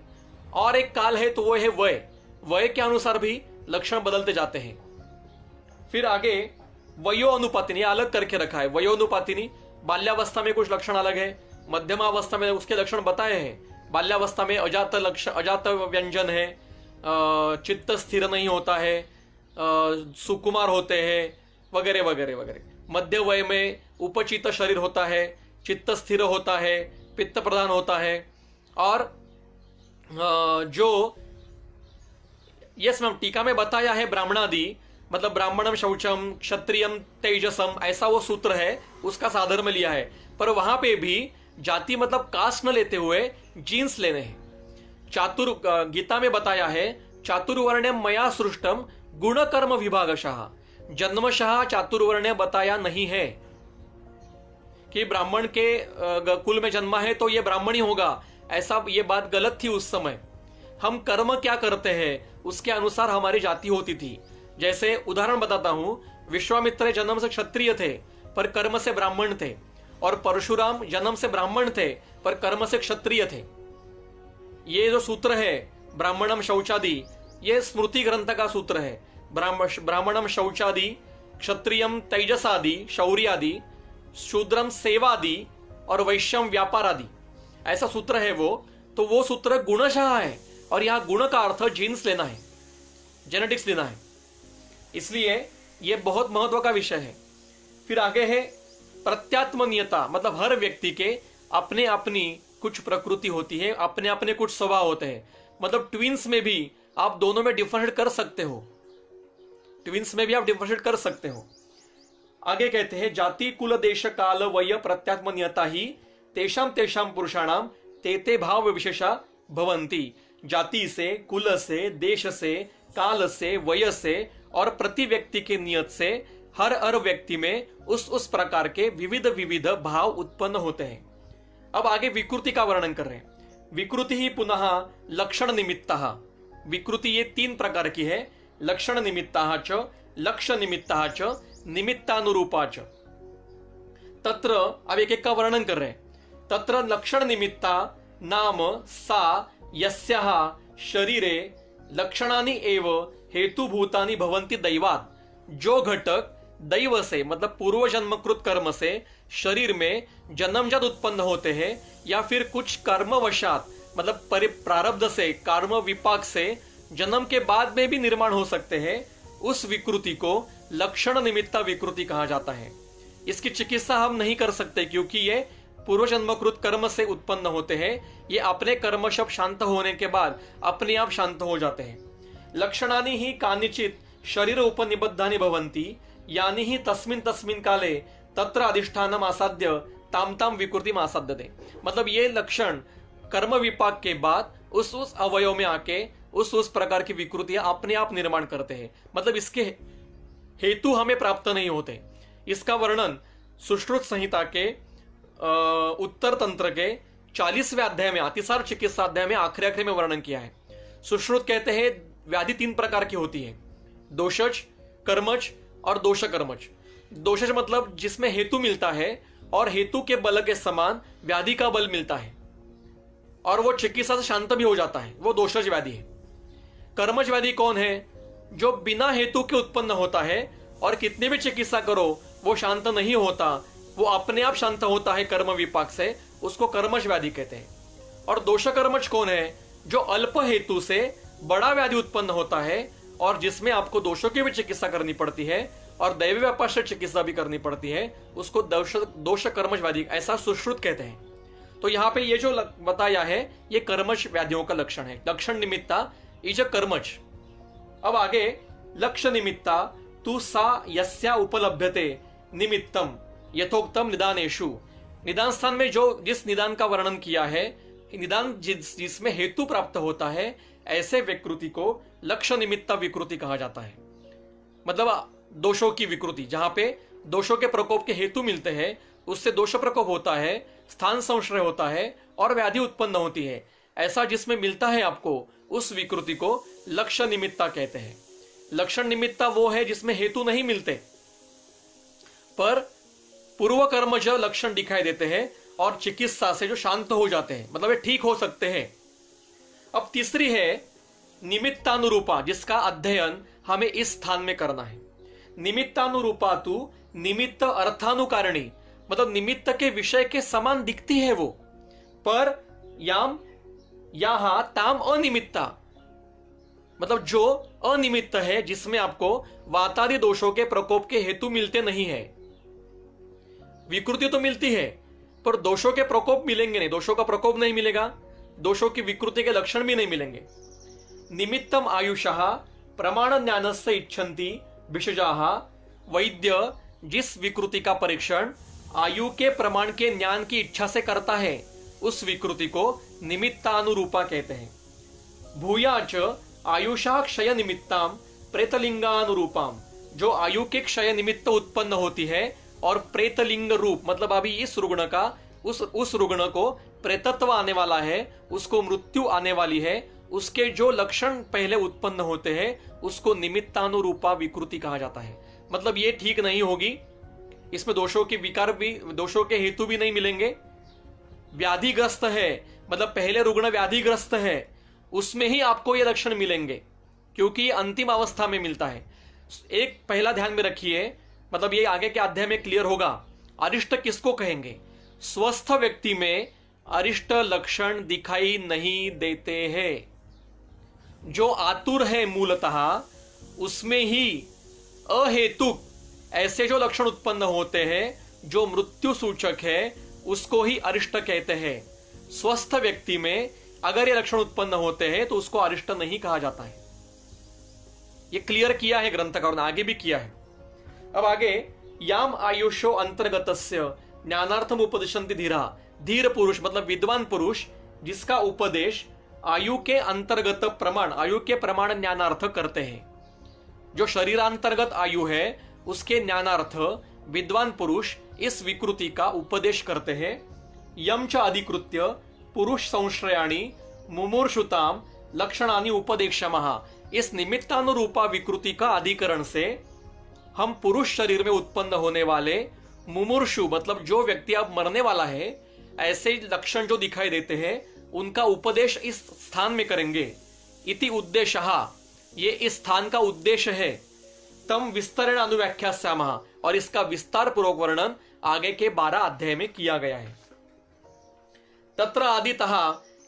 और एक काल है तो वो है वय। वय के अनुसार भी लक्षण बदलते जाते हैं। फिर आगे वयो अनुपातिनी अलग करके रखा है। वयो अनुपातिनी बाल्यावस्था में कुछ लक्षण अलग है, मध्यमावस्था में उसके लक्षण बताए हैं। बाल्यावस्था में अजात लक्षण, अजात व्यंजन है, चित्त स्थिर नहीं होता है, सुकुमार होते हैं, वगैरह वगैरह वगैरह। मध्य वय में उपचित शरीर होता है, चित्त स्थिर होता है, पित्त प्रधान होता है। और जो यस मैम टीका में बताया है ब्राह्मणादि, मतलब ब्राह्मणम शौचम क्षत्रियम तेजसम, ऐसा वो सूत्र है, उसका साधर्म लिया है। पर वहां पे भी जाति मतलब कास्ट न लेते हुए जीन्स लेने हैं। गीता में बताया है चातुर्वर्ण्यम मया सृष्टम गुण कर्म विभागशः, जन्मशः चातुर्वर्ण्य बताया नहीं है कि ब्राह्मण के कुल में जन्मा है तो ये ब्राह्मण ही होगा, ऐसा ये बात गलत थी उस समय। हम कर्म क्या करते हैं उसके अनुसार हमारी जाति होती थी। जैसे उदाहरण बताता हूं, विश्वामित्र जन्म से क्षत्रिय थे पर कर्म से ब्राह्मण थे, और परशुराम जन्म से ब्राह्मण थे पर कर्म से क्षत्रिय थे। ये जो सूत्र है ब्राह्मणम शौचादि, ये स्मृति ग्रंथ का सूत्र है। ब्राह्मणम शौचादि, क्षत्रियम तेजसादि शौर्यादि, शूद्रम सेवादि और वैश्यम व्यापारादि, ऐसा सूत्र है वो। तो वो सूत्र गुणशः है, और यहां गुण का अर्थ जीन्स लेना है, जेनेटिक्स लेना है, इसलिए ये बहुत महत्व का विषय है। फिर आगे है प्रत्यात्मनियता, मतलब हर व्यक्ति के अपने अपनी कुछ प्रकृति होती है, अपने अपने कुछ स्वभाव होते हैं। मतलब ट्विंस में भी आप दोनों में डिफरेंशिएट कर सकते हो, ट्विंस में भी आप डिफरेंशिएट कर सकते हो। आगे कहते हैं जाति कुल देश काल वय प्रत्यात्मनियता ही तेषाम तेषाम पुरुषाणाम ते ते भाव विशेषा भवंती। जाति से, कुल से, देश से, काल से, वय से और प्रति व्यक्ति के नियत से हर व्यक्ति में उस प्रकार के विविध विविध भाव उत्पन्न होते हैं। अब आगे विकृति का वर्णन कर रहे हैं। विकृति ही पुनः लक्षण निमित्तः, विकृति ये 3 प्रकार की है, लक्षण निमित्तः च, लक्ष्य निमित्तः च, निमित्तानुरूपा च। तत्र अब एक एक का वर्णन कर रहे हैं। तत्र लक्षण निमित्ता नाम सा यस्याः शरीरे लक्षणानि एव हेतुभूतानि भवन्ति दैवात्। जो घटक दैव से मतलब पूर्व जन्मकृत कर्म से शरीर में जन्मजात उत्पन्न होते हैं, या फिर कुछ कर्मवशात मतलब प्रारब्ध से, कर्म विपाक से जन्म के बाद में भी निर्माण हो सकते हैं, उस विकृति को लक्षण निमित्ता विकृति कहा जाता है। इसकी चिकित्सा हम नहीं कर सकते क्योंकि ये पूर्व जन्मकृत कर्म से उत्पन्न होते हैं। ये अपने कर्म शब शांत होने के बाद अपने आप शांत हो जाते हैं। लक्षणानि ही कानिचित शरीर उपनिबद्धानि भवन्ति, यानि ही तस्मिन् तस्मिन् काले तत्र अधिष्ठानम आसाद्य ताम ताम विकृति आसाद्यते। मतलब ये लक्षण कर्म विपाक के बाद उस अवयव में आके उस प्रकार की विकृतियां अपने आप निर्माण करते हैं। मतलब इसके हेतु हमें प्राप्त नहीं होते। इसका वर्णन सुश्रुत संहिता के उत्तर तंत्र के 40वें अध्याय में, अतिसार चिकित्सा अध्याय में आखिरी में वर्णन किया है। सुश्रुत कहते हैं व्याधि 3 प्रकार की होती है, दोषज, कर्मज और दोष कर्मज। दोषज मतलब जिसमें हेतु मिलता है और हेतु के बल के समान व्याधि का बल मिलता है और वो चिकित्सा से शांत भी हो जाता है, वो दोषज व्याधि है। कर्मज व्याधि कौन है? जो बिना हेतु के उत्पन्न होता है और कितनी भी चिकित्सा करो वो शांत नहीं होता, वो अपने आप शांत होता है कर्म विपाक से, उसको कर्मज व्याधि कहते हैं। और दोष कर्मज कौन है? जो अल्प हेतु से बड़ा व्याधि उत्पन्न होता है और जिसमें आपको दोषों की भी चिकित्सा करनी पड़ती है और दैवी व्यापार से चिकित्सा भी करनी पड़ती है, उसको दोष कर्मज व्याधि ऐसा सुश्रुत कहते हैं। तो यहाँ पे ये जो बताया है ये कर्मज व्याधियों का लक्षण है। लक्षण निमित्ता इज कर्मज। अब आगे लक्ष्य निमित्ता तू सा यस्या उपलभ्यते निमित्तम यथोक्तम निदानेषु। निदान स्थान में जो जिस निदान का वर्णन किया है, निदान जिसमें हेतु प्राप्त होता है, ऐसे विकृति को लक्ष्य निमित्ता विकृति कहा जाता है। मतलब दोषों की विकृति, जहां पे दोषों के प्रकोप के हेतु मिलते हैं, उससे दोष प्रकोप होता है, स्थान संश्रय होता है और व्याधि उत्पन्न होती है, ऐसा जिसमें मिलता है आपको, उस विकृति को लक्ष्य निमित्ता कहते हैं। लक्षण निमित्ता वो है जिसमें हेतु नहीं मिलते पर पूर्व कर्मज लक्षण दिखाई देते हैं और चिकित्सा से जो शांत हो जाते हैं, मतलब ये ठीक हो सकते हैं। अब तीसरी है निमित्तानुरूपा, जिसका अध्ययन हमें इस स्थान में करना है। निमित्तानुरूपा तू निमित्त अर्थानुकारिणी, मतलब निमित्त के विषय के समान दिखती है वो, पर याम यहां ताम अनिमित्ता, मतलब जो अनिमित्त है, जिसमें आपको वातादि दोषों के प्रकोप के हेतु मिलते नहीं है। विकृति तो मिलती है पर दोषों के प्रकोप मिलेंगे नहीं, दोषों का प्रकोप नहीं मिलेगा, दोषों की विकृति के लक्षण भी नहीं मिलेंगे। निमित्तम आयुषः प्रमाण ज्ञानस्य इच्छन्ति विषजाः, वैद्य जिस विकृति का परीक्षण आयु के प्रमाण के ज्ञान की इच्छा से करता है, उस विकृति को निमित्तानुरूपा कहते हैं। भूयाच आयुषा क्षय निमित्ताम प्रेतलिंगानुरूपाम, जो आयु के क्षय निमित्त उत्पन्न होती है और प्रेतलिंग रूप, मतलब अभी इस रुग्ण का उस रुग्ण को प्रेतत्व आने वाला है, उसको मृत्यु आने वाली है, उसके जो लक्षण पहले उत्पन्न होते हैं उसको निमित्तानुरूपा विकृति कहा जाता है। मतलब ये ठीक नहीं होगी, इसमें दोषों के विकार भी, दोषों के हेतु भी नहीं मिलेंगे। व्याधिग्रस्त है, मतलब पहले रुग्ण व्याधिग्रस्त है, उसमें ही आपको ये लक्षण मिलेंगे, क्योंकि ये अंतिम अवस्था में मिलता है। एक पहला ध्यान में रखिए, मतलब ये आगे के अध्याय में क्लियर होगा। अरिष्ट किसको कहेंगे? स्वस्थ व्यक्ति में अरिष्ट लक्षण दिखाई नहीं देते हैं। जो आतुर है मूलतः, उसमें ही अहेतुक ऐसे जो लक्षण उत्पन्न होते हैं जो मृत्यु सूचक है, उसको ही अरिष्ट कहते हैं। स्वस्थ व्यक्ति में अगर ये लक्षण उत्पन्न होते हैं तो उसको अरिष्ट नहीं कहा जाता है। ये क्लियर किया है ग्रंथकार ने, आगे भी किया है। अब आगे, याम आयुषो अंतर्गतस्य ज्ञानार्थम उपदिशन्ति धीरा, धीर पुरुष मतलब विद्वान पुरुष, जिसका उपदेश आयु के अंतर्गत प्रमाण, आयु के प्रमाण ज्ञानार्थ करते हैं। जो शरीरांतर्गत आयु है उसके ज्ञानार्थ विद्वान पुरुष इस विकृति का उपदेश करते हैं। यम च अधिकृत्य पुरुष संश्रयाणि मुमूर्षुताम लक्षणानि उपदेक्षमः, इस निमित्तानुरूपा विकृति का अधिकरण से हम पुरुष शरीर में उत्पन्न होने वाले मुमूर्षु, मतलब जो व्यक्ति अब मरने वाला है, ऐसे लक्षण जो दिखाई देते हैं उनका उपदेश इस स्थान में करेंगे। इति उद्देश्यः, ये इस स्थान का उद्देश्य है। तम विस्तरण अनुव्याख्यास्यामः, और इसका विस्तार पूर्वक वर्णन आगे के 12 अध्याय में किया गया है। तत्र आदितः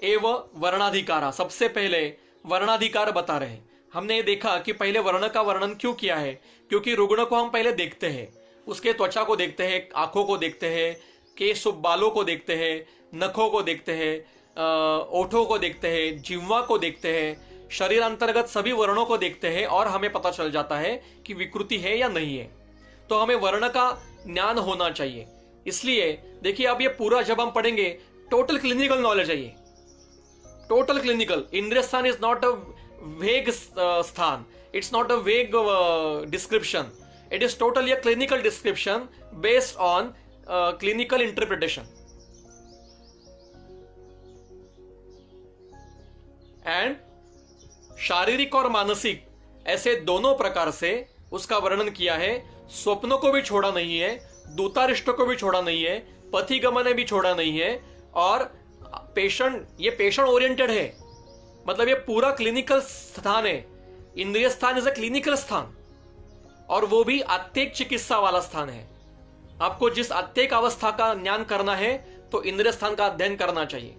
एव वर्णाधिकार, सबसे पहले वर्णाधिकार बता रहे हैं। हमने ये देखा कि पहले वर्ण का वर्णन क्यों किया है, क्योंकि रुग्ण को हम पहले देखते हैं, उसके त्वचा को देखते हैं, आंखों को देखते हैं, केश बालों को देखते हैं, नखों को देखते हैं, ओठों को देखते हैं, जिह्वा को देखते हैं, शरीर अंतर्गत सभी वर्णों को देखते हैं और हमें पता चल जाता है कि विकृति है या नहीं है। तो हमें वर्ण का ज्ञान होना चाहिए। इसलिए देखिए, अब ये पूरा जब हम पढ़ेंगे, टोटल क्लिनिकल नॉलेज है ये, टोटल क्लिनिकल। इंद्रिय स्थान इज नॉट अ वेग स्थान, इट्स नॉट अ वेग description, it is totally a clinical description based on clinical interpretation. And शारीरिक और मानसिक, ऐसे दोनों प्रकार से उसका वर्णन किया है। स्वप्नों को भी छोड़ा नहीं है, दूतारिष्ट को भी छोड़ा नहीं है, पथिगमन भी छोड़ा नहीं है, और पेशेंट, ये पेशेंट ओरिएंटेड है, मतलब ये पूरा क्लिनिकल स्थान है। इंद्रिय स्थान इज अ क्लिनिकल स्थान, और वो भी आत्तिक चिकित्सा वाला स्थान है। आपको जिस आत्तिक अवस्था का ज्ञान करना है तो इंद्रिय स्थान का अध्ययन करना चाहिए।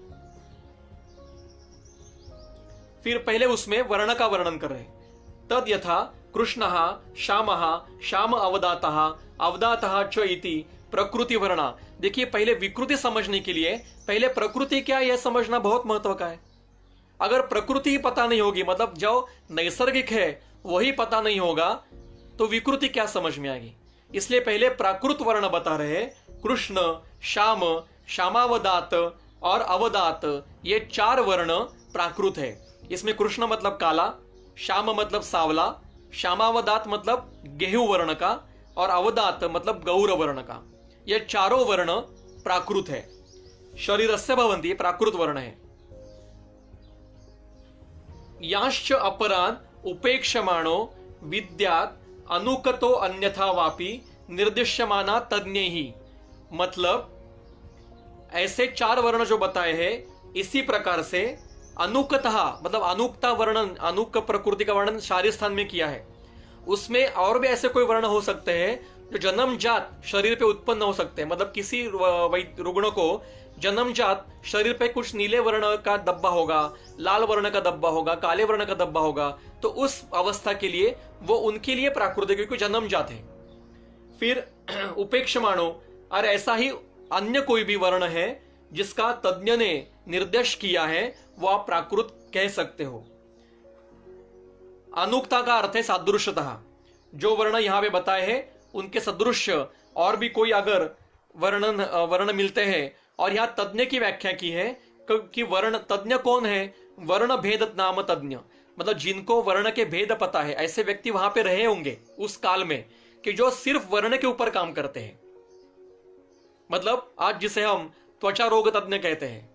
फिर पहले उसमें वर्ण का वर्णन कर रहे हैं। तद यथा कृष्णः श्यामः श्याम अवदातः अवदातः च इति प्रकृति वर्णा। देखिए, पहले विकृति समझने के लिए पहले प्रकृति क्या है यह समझना बहुत महत्व का है। अगर प्रकृति ही पता नहीं होगी, मतलब जो नैसर्गिक है वही पता नहीं होगा, तो विकृति क्या समझ में आएगी। इसलिए पहले प्राकृत वर्ण बता रहे हैं। कृष्ण, श्याम, श्यामावदात और अवदात, ये 4 वर्ण प्राकृत है। इसमें कृष्ण मतलब काला, श्याम मतलब सावला, श्यामावदात मतलब गेहूं वर्ण का, और अवदात मतलब गौर वर्ण का। ये चारों वर्ण प्राकृत है। शरीरस्य भवन्ति, ये प्राकृत वर्ण है। यांश्च अपरान उपेक्षमाणो विद्यात अनुकतो अन्यथा वापि निर्दिश्यमाना तज्ञैहि, मतलब ऐसे 4 वर्ण जो बताए हैं, इसी प्रकार से अनुकतः मतलब अनुक्ता वर्णन, अनुक प्रकृति का वर्णन शारीर स्थान में किया है, उसमें और भी ऐसे कोई वर्ण हो सकते हैं जो जन्मजात शरीर पे उत्पन्न हो सकते हैं। मतलब किसी रुग्ण को जन्मजात शरीर पे कुछ नीले वर्ण का धब्बा होगा, लाल वर्ण का धब्बा होगा, काले वर्ण का धब्बा होगा, तो उस अवस्था के लिए वो उनके लिए प्राकृतिक, क्योंकि जन्मजात है। फिर उपेक्षमाणो, और ऐसा ही अन्य कोई भी वर्ण है जिसका तज्ञ ने निर्देश किया है, वो आप प्राकृत कह सकते हो। अनुक्ता का अर्थ है सादृश्यतः, जो वर्ण यहां पे बताए हैं उनके सदृश और भी कोई अगर वर्ण मिलते हैं, और यहां तज्ञ की व्याख्या की है कि वर्ण तज्ञ कौन है, वर्ण भेद नाम तज्ञ, मतलब जिनको वर्ण के भेद पता है, ऐसे व्यक्ति वहां पे रहे होंगे उस काल में कि जो सिर्फ वर्ण के ऊपर काम करते हैं। मतलब आज जिसे हम त्वचा रोग तज्ञ कहते हैं,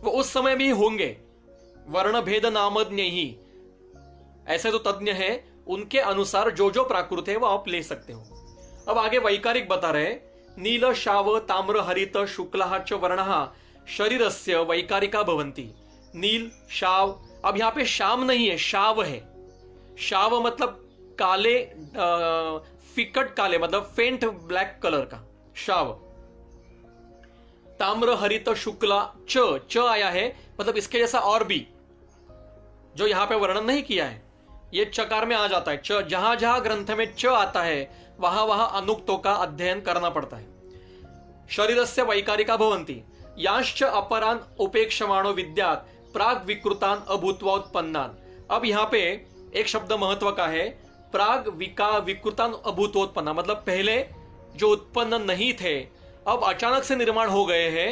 वो उस समय भी होंगे, वर्ण भेद नामज्ञ ही। ऐसे जो तज्ञ हैं उनके अनुसार जो जो प्राकृत है वो आप ले सकते हो। अब आगे वैकारिक बता रहे, नील शाव ताम्र हरित शुक्ल च वर्णः शरीरस्य वैकारिका भवन्ति। नील शाव, अब यहां पे शाम नहीं है, शाव है। शाव मतलब काले, फिकट काले, मतलब फेंट ब्लैक कलर का शाव। ताम्र हरित शुक्ला च आया है, मतलब इसके जैसा और भी जो यहां पे वर्णन नहीं किया है, ये चकार में आ जाता है। च, जहां जहां ग्रंथ में च आता है वहां वहां अनुक्तों का अध्ययन करना पड़ता है। शरीरस्य वैकारिका भवन्ति यांश्च अपरान उपेक्षमाणो विद्यात् प्राग विकृतान अभूत्वा उत्पन्नान। अब यहां पे एक शब्द महत्व का है, प्राग विकृतान अभूतोत्पन्ना, मतलब पहले जो उत्पन्न नहीं थे अब अचानक से निर्माण हो गए हैं,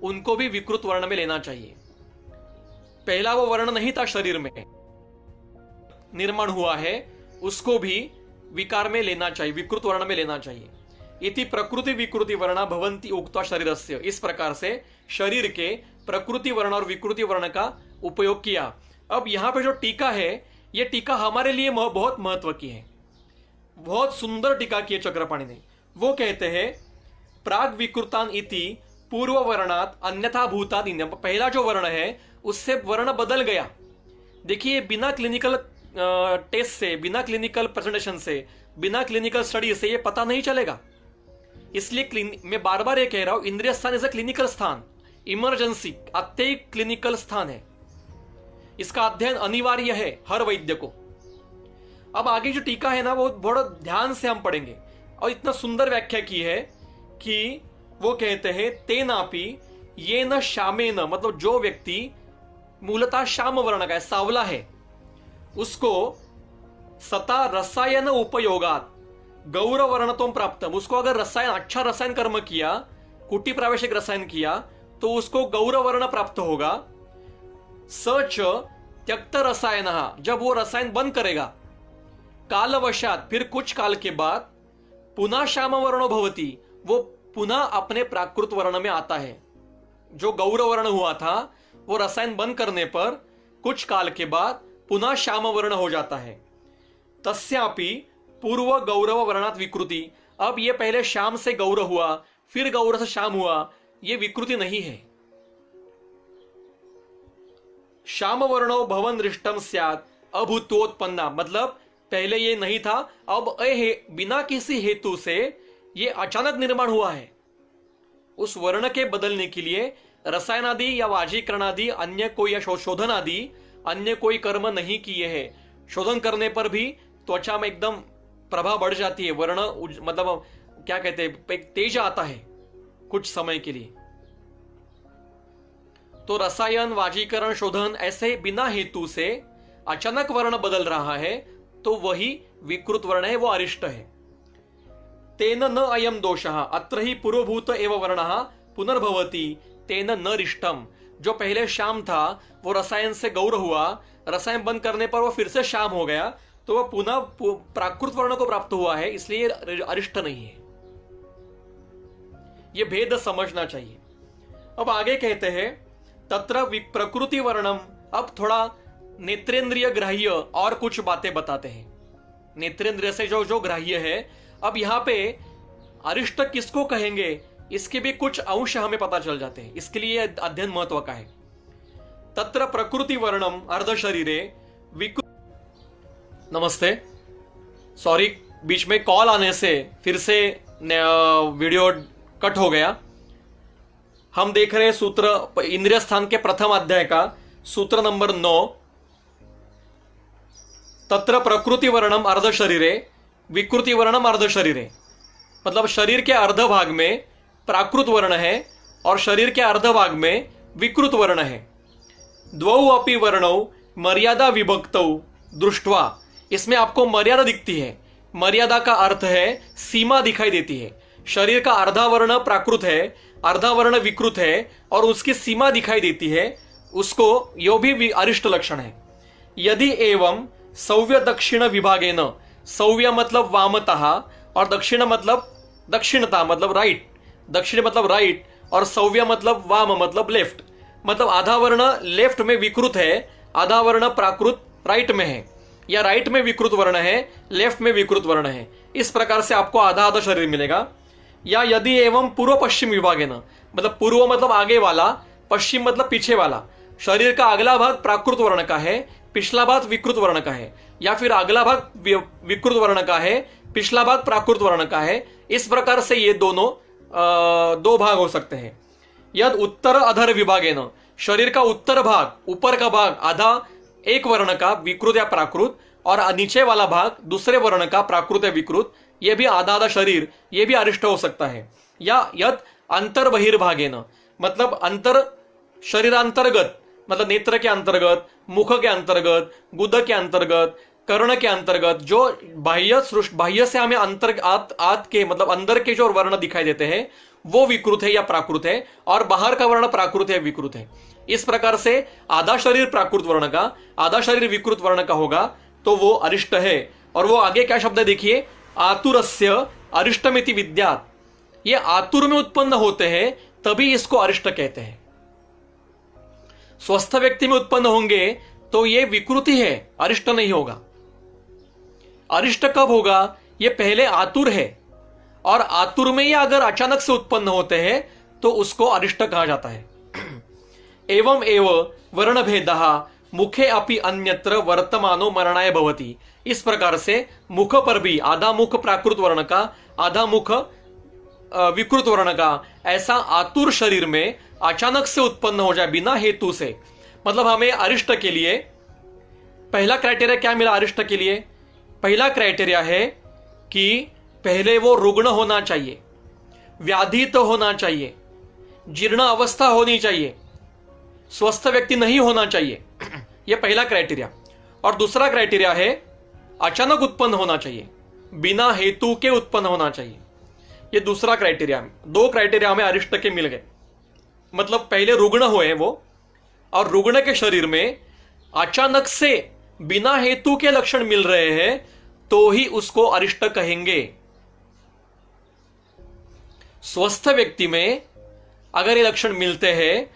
उनको भी विकृत वर्ण में लेना चाहिए। पहला वो वर्ण नहीं था शरीर में, निर्माण हुआ है, उसको भी विकार में लेना चाहिए, विकृत वर्ण में लेना चाहिए। इति प्रकृति विकृति वर्णा भवन्ति उक्त्वा शरीरस्य। इस प्रकार से शरीर के प्रकृति वर्ण और विकृति वर्ण का उपयोग किया। अब यहां पे जो टीका है, यह टीका हमारे लिए बहुत महत्व की है, बहुत सुंदर टीका की है चक्रपाणि ने। वो कहते हैं प्राग विकृतान इति पूर्व वर्णात अन्यथा भूताद। पहला जो वर्ण है उससे वर्ण बदल गया। देखिए, बिना क्लिनिकल टेस्ट से, बिना क्लिनिकल प्रेजेंटेशन से, बिना क्लिनिकल स्टडी से ये पता नहीं चलेगा। इसलिए मैं बार बार ये कह रहा हूं, इंद्रिय स्थान इज अ क्लिनिकल स्थान, इमरजेंसी अत्यधिक क्लिनिकल स्थान है, इसका अध्ययन अनिवार्य है हर वैद्य को। अब आगे जो टीका है ना, वो बड़ा ध्यान से हम पढ़ेंगे, और इतना सुंदर व्याख्या की है कि वो कहते हैं तेनापि ये न श्यामे न, मतलब जो व्यक्ति मूलतः श्याम वर्ण का है, सावला है, उसको सता रसायन उपयोगात गौर वर्णतों प्राप्त, उसको अगर रसायन, अच्छा रसायन कर्म किया, कुटी प्रावेशिक रसायन किया, तो उसको गौर वर्ण प्राप्त होगा। सच त्यक्त रसायन, जब वो रसायन बंद करेगा, कालवशात, फिर कुछ काल के बाद, पुनः श्याम वर्णो भवति, वो पुनः अपने प्राकृत वर्ण में आता है। जो गौर वर्ण हुआ था वो रसायन बंद करने पर कुछ काल के बाद पुनः श्याम वर्ण हो जाता है। तस्यापि पूर्व गौरव वर्णात विकृति। अब ये पहले श्याम से गौर हुआ, फिर गौर से श्याम हुआ, ये विकृति नहीं है। श्याम वर्णो भवन दृष्टम स्यात् अभूतोत्पन्ना, मतलब पहले ये नहीं था, अब बिना किसी हेतु से ये अचानक निर्माण हुआ है। उस वर्ण के बदलने के लिए रसायन आदि या वाजीकरण आदि अन्य कोई, या शोधन आदि अन्य कोई कर्म नहीं किए हैं। शोधन करने पर भी त्वचा में एकदम प्रभा बढ़ जाती है, वर्ण मतलब क्या कहते हैं, एक तेज आता है कुछ समय के लिए। तो रसायन, वाजीकरण, शोधन, ऐसे बिना हेतु से अचानक वर्ण बदल रहा है, तो वही विकृत वर्ण है, वो अरिष्ट है। तेन न अयम दोषः अत्र ही पूर्वभूत एव वर्णः पुनर्भवति तेन न रिष्टम। जो पहले श्याम था वो रसायन से गौर हुआ, रसायन बंद करने पर वो फिर से श्याम हो गया, तो वह पुनः प्राकृत वर्ण को प्राप्त हुआ है, इसलिए अरिष्ट नहीं है। यह भेद समझना चाहिए। अब आगे कहते हैं तत्र प्रकृति वर्णम। अब थोड़ा नेत्रेंद्रिय ग्राह्य और कुछ बातें बताते हैं, नेत्रेंद्रिय से जो जो ग्राह्य है। अब यहां पे अरिष्ट किसको कहेंगे, इसके भी कुछ अंश हमें पता चल जाते हैं, इसके लिए अध्ययन महत्व का है। तत्र प्रकृति वर्णम अर्ध शरीरे नमस्ते, सॉरी बीच में कॉल आने से फिर से वीडियो कट हो गया। हम देख रहे हैं सूत्र इंद्रिय स्थान के प्रथम अध्याय का सूत्र नंबर 9, तत्र प्रकृति वर्णम अर्ध शरीरे विकृति वर्णम अर्ध शरीरे। मतलब शरीर के अर्ध भाग में प्राकृत वर्ण है और शरीर के अर्ध भाग में विकृत वर्ण है। द्वौ अपि वर्णौ मर्यादा विभक्तौ दृष्ट्वा, इसमें आपको मर्यादा दिखती है। मर्यादा का अर्थ है सीमा दिखाई देती है। शरीर का आधा वर्ण प्राकृत है, आधा वर्ण विकृत है और उसकी सीमा दिखाई देती है, उसको यो भी अरिष्ट लक्षण है। यदि एवं सव्य दक्षिण विभागेन, सव्य मतलब वामतः और दक्षिण मतलब दक्षिणता मतलब राइट, दक्षिण मतलब राइट और सव्य मतलब वाम मतलब लेफ्ट, मतलब आधा वर्ण लेफ्ट में विकृत है, आधा वर्ण प्राकृत राइट में है, या राइट में विकृत वर्ण है, लेफ्ट में विकृत वर्ण है। इस प्रकार से आपको आधा आधा शरीर मिलेगा। या यदि एवं पूर्व पश्चिम विभागे न, मतलब पूर्व मतलब आगे वाला, पश्चिम मतलब पीछे वाला, शरीर का अगला भाग प्राकृत वर्ण का है, पिछला भाग विकृत वर्ण का है, या फिर अगला भाग विकृत वर्ण का है, पिछला भाग प्राकृत वर्ण का है। इस प्रकार से ये दोनों दो भाग हो सकते हैं। यद उत्तर अधर विभागे न, शरीर का उत्तर भाग, ऊपर का भाग आधा एक वर्ण का विकृत या प्राकृत और नीचे वाला भाग दूसरे वर्ण का प्राकृत या विकृत, यह भी आधा आधा शरीर, यह भी अरिष्ट हो सकता है। या यद अंतर बहिर्भागे न, मतलब अंतर शरीरांतर्गत, मतलब नेत्र के अंतर्गत, मुख के अंतर्गत, गुद के अंतर्गत, कर्ण के अंतर्गत, जो बाह्य से हमें अंतर आत के मतलब अंदर के जो वर्ण दिखाई देते हैं वो विकृत है या प्राकृत है, और बाहर का वर्ण प्राकृत है विकृत है। इस प्रकार से आधा शरीर प्राकृत वर्ण का, आधा शरीर विकृत वर्ण का होगा तो वो अरिष्ट है। और वो आगे क्या शब्द देखिए, आतुरस्य अरिष्टमिति विद्यात्, ये आतुर में उत्पन्न होते हैं तभी इसको अरिष्ट कहते हैं। स्वस्थ व्यक्ति में उत्पन्न होंगे तो ये विकृति है, अरिष्ट नहीं होगा। अरिष्ट कब होगा, ये पहले आतुर है और आतुर में ये अगर अचानक से उत्पन्न होते हैं तो उसको अरिष्ट कहा जाता है। एवं एव वर्ण भेदः मुखे अपि अन्यत्र वर्तमानो मरणाय भवति। इस प्रकार से मुख पर भी आधा मुख प्राकृत वर्ण का, आधा मुख विकृत वर्ण का, ऐसा आतुर शरीर में अचानक से उत्पन्न हो जाए बिना हेतु से, मतलब हमें अरिष्ट के लिए पहला क्राइटेरिया क्या मिला। अरिष्ट के लिए पहला क्राइटेरिया है कि पहले वो रुग्ण होना चाहिए, व्याधित होना चाहिए, जीर्ण अवस्था होनी चाहिए, स्वस्थ व्यक्ति नहीं होना चाहिए, यह पहला क्राइटेरिया। और दूसरा क्राइटेरिया है अचानक उत्पन्न होना चाहिए, बिना हेतु के उत्पन्न होना चाहिए, यह दूसरा क्राइटेरिया। दो क्राइटेरिया हमें अरिष्ट के मिल गए, मतलब पहले रुग्ण हुए वो, और रुग्ण के शरीर में अचानक से बिना हेतु के लक्षण मिल रहे हैं तो ही उसको अरिष्ट कहेंगे। स्वस्थ व्यक्ति में अगर ये लक्षण मिलते हैं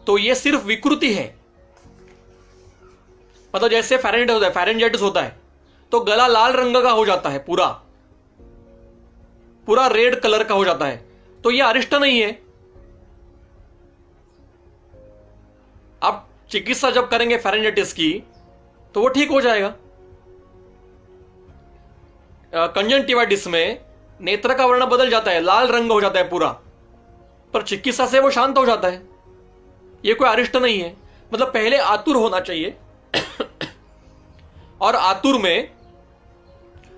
तो ये सिर्फ विकृति है। मतलब जैसे फेरेंजाइटिस होता है तो गला लाल रंग का हो जाता है, पूरा पूरा रेड कलर का हो जाता है, तो ये अरिष्ट नहीं है। आप चिकित्सा जब करेंगे फेरेंजाइटिस की तो वो ठीक हो जाएगा। कंजंक्टिवाइटिस में नेत्र का वर्ण बदल जाता है, लाल रंग हो जाता है पूरा, पर चिकित्सा से वो शांत हो जाता है। ये कोई अरिष्ट नहीं है। मतलब पहले आतुर होना चाहिए और आतुर में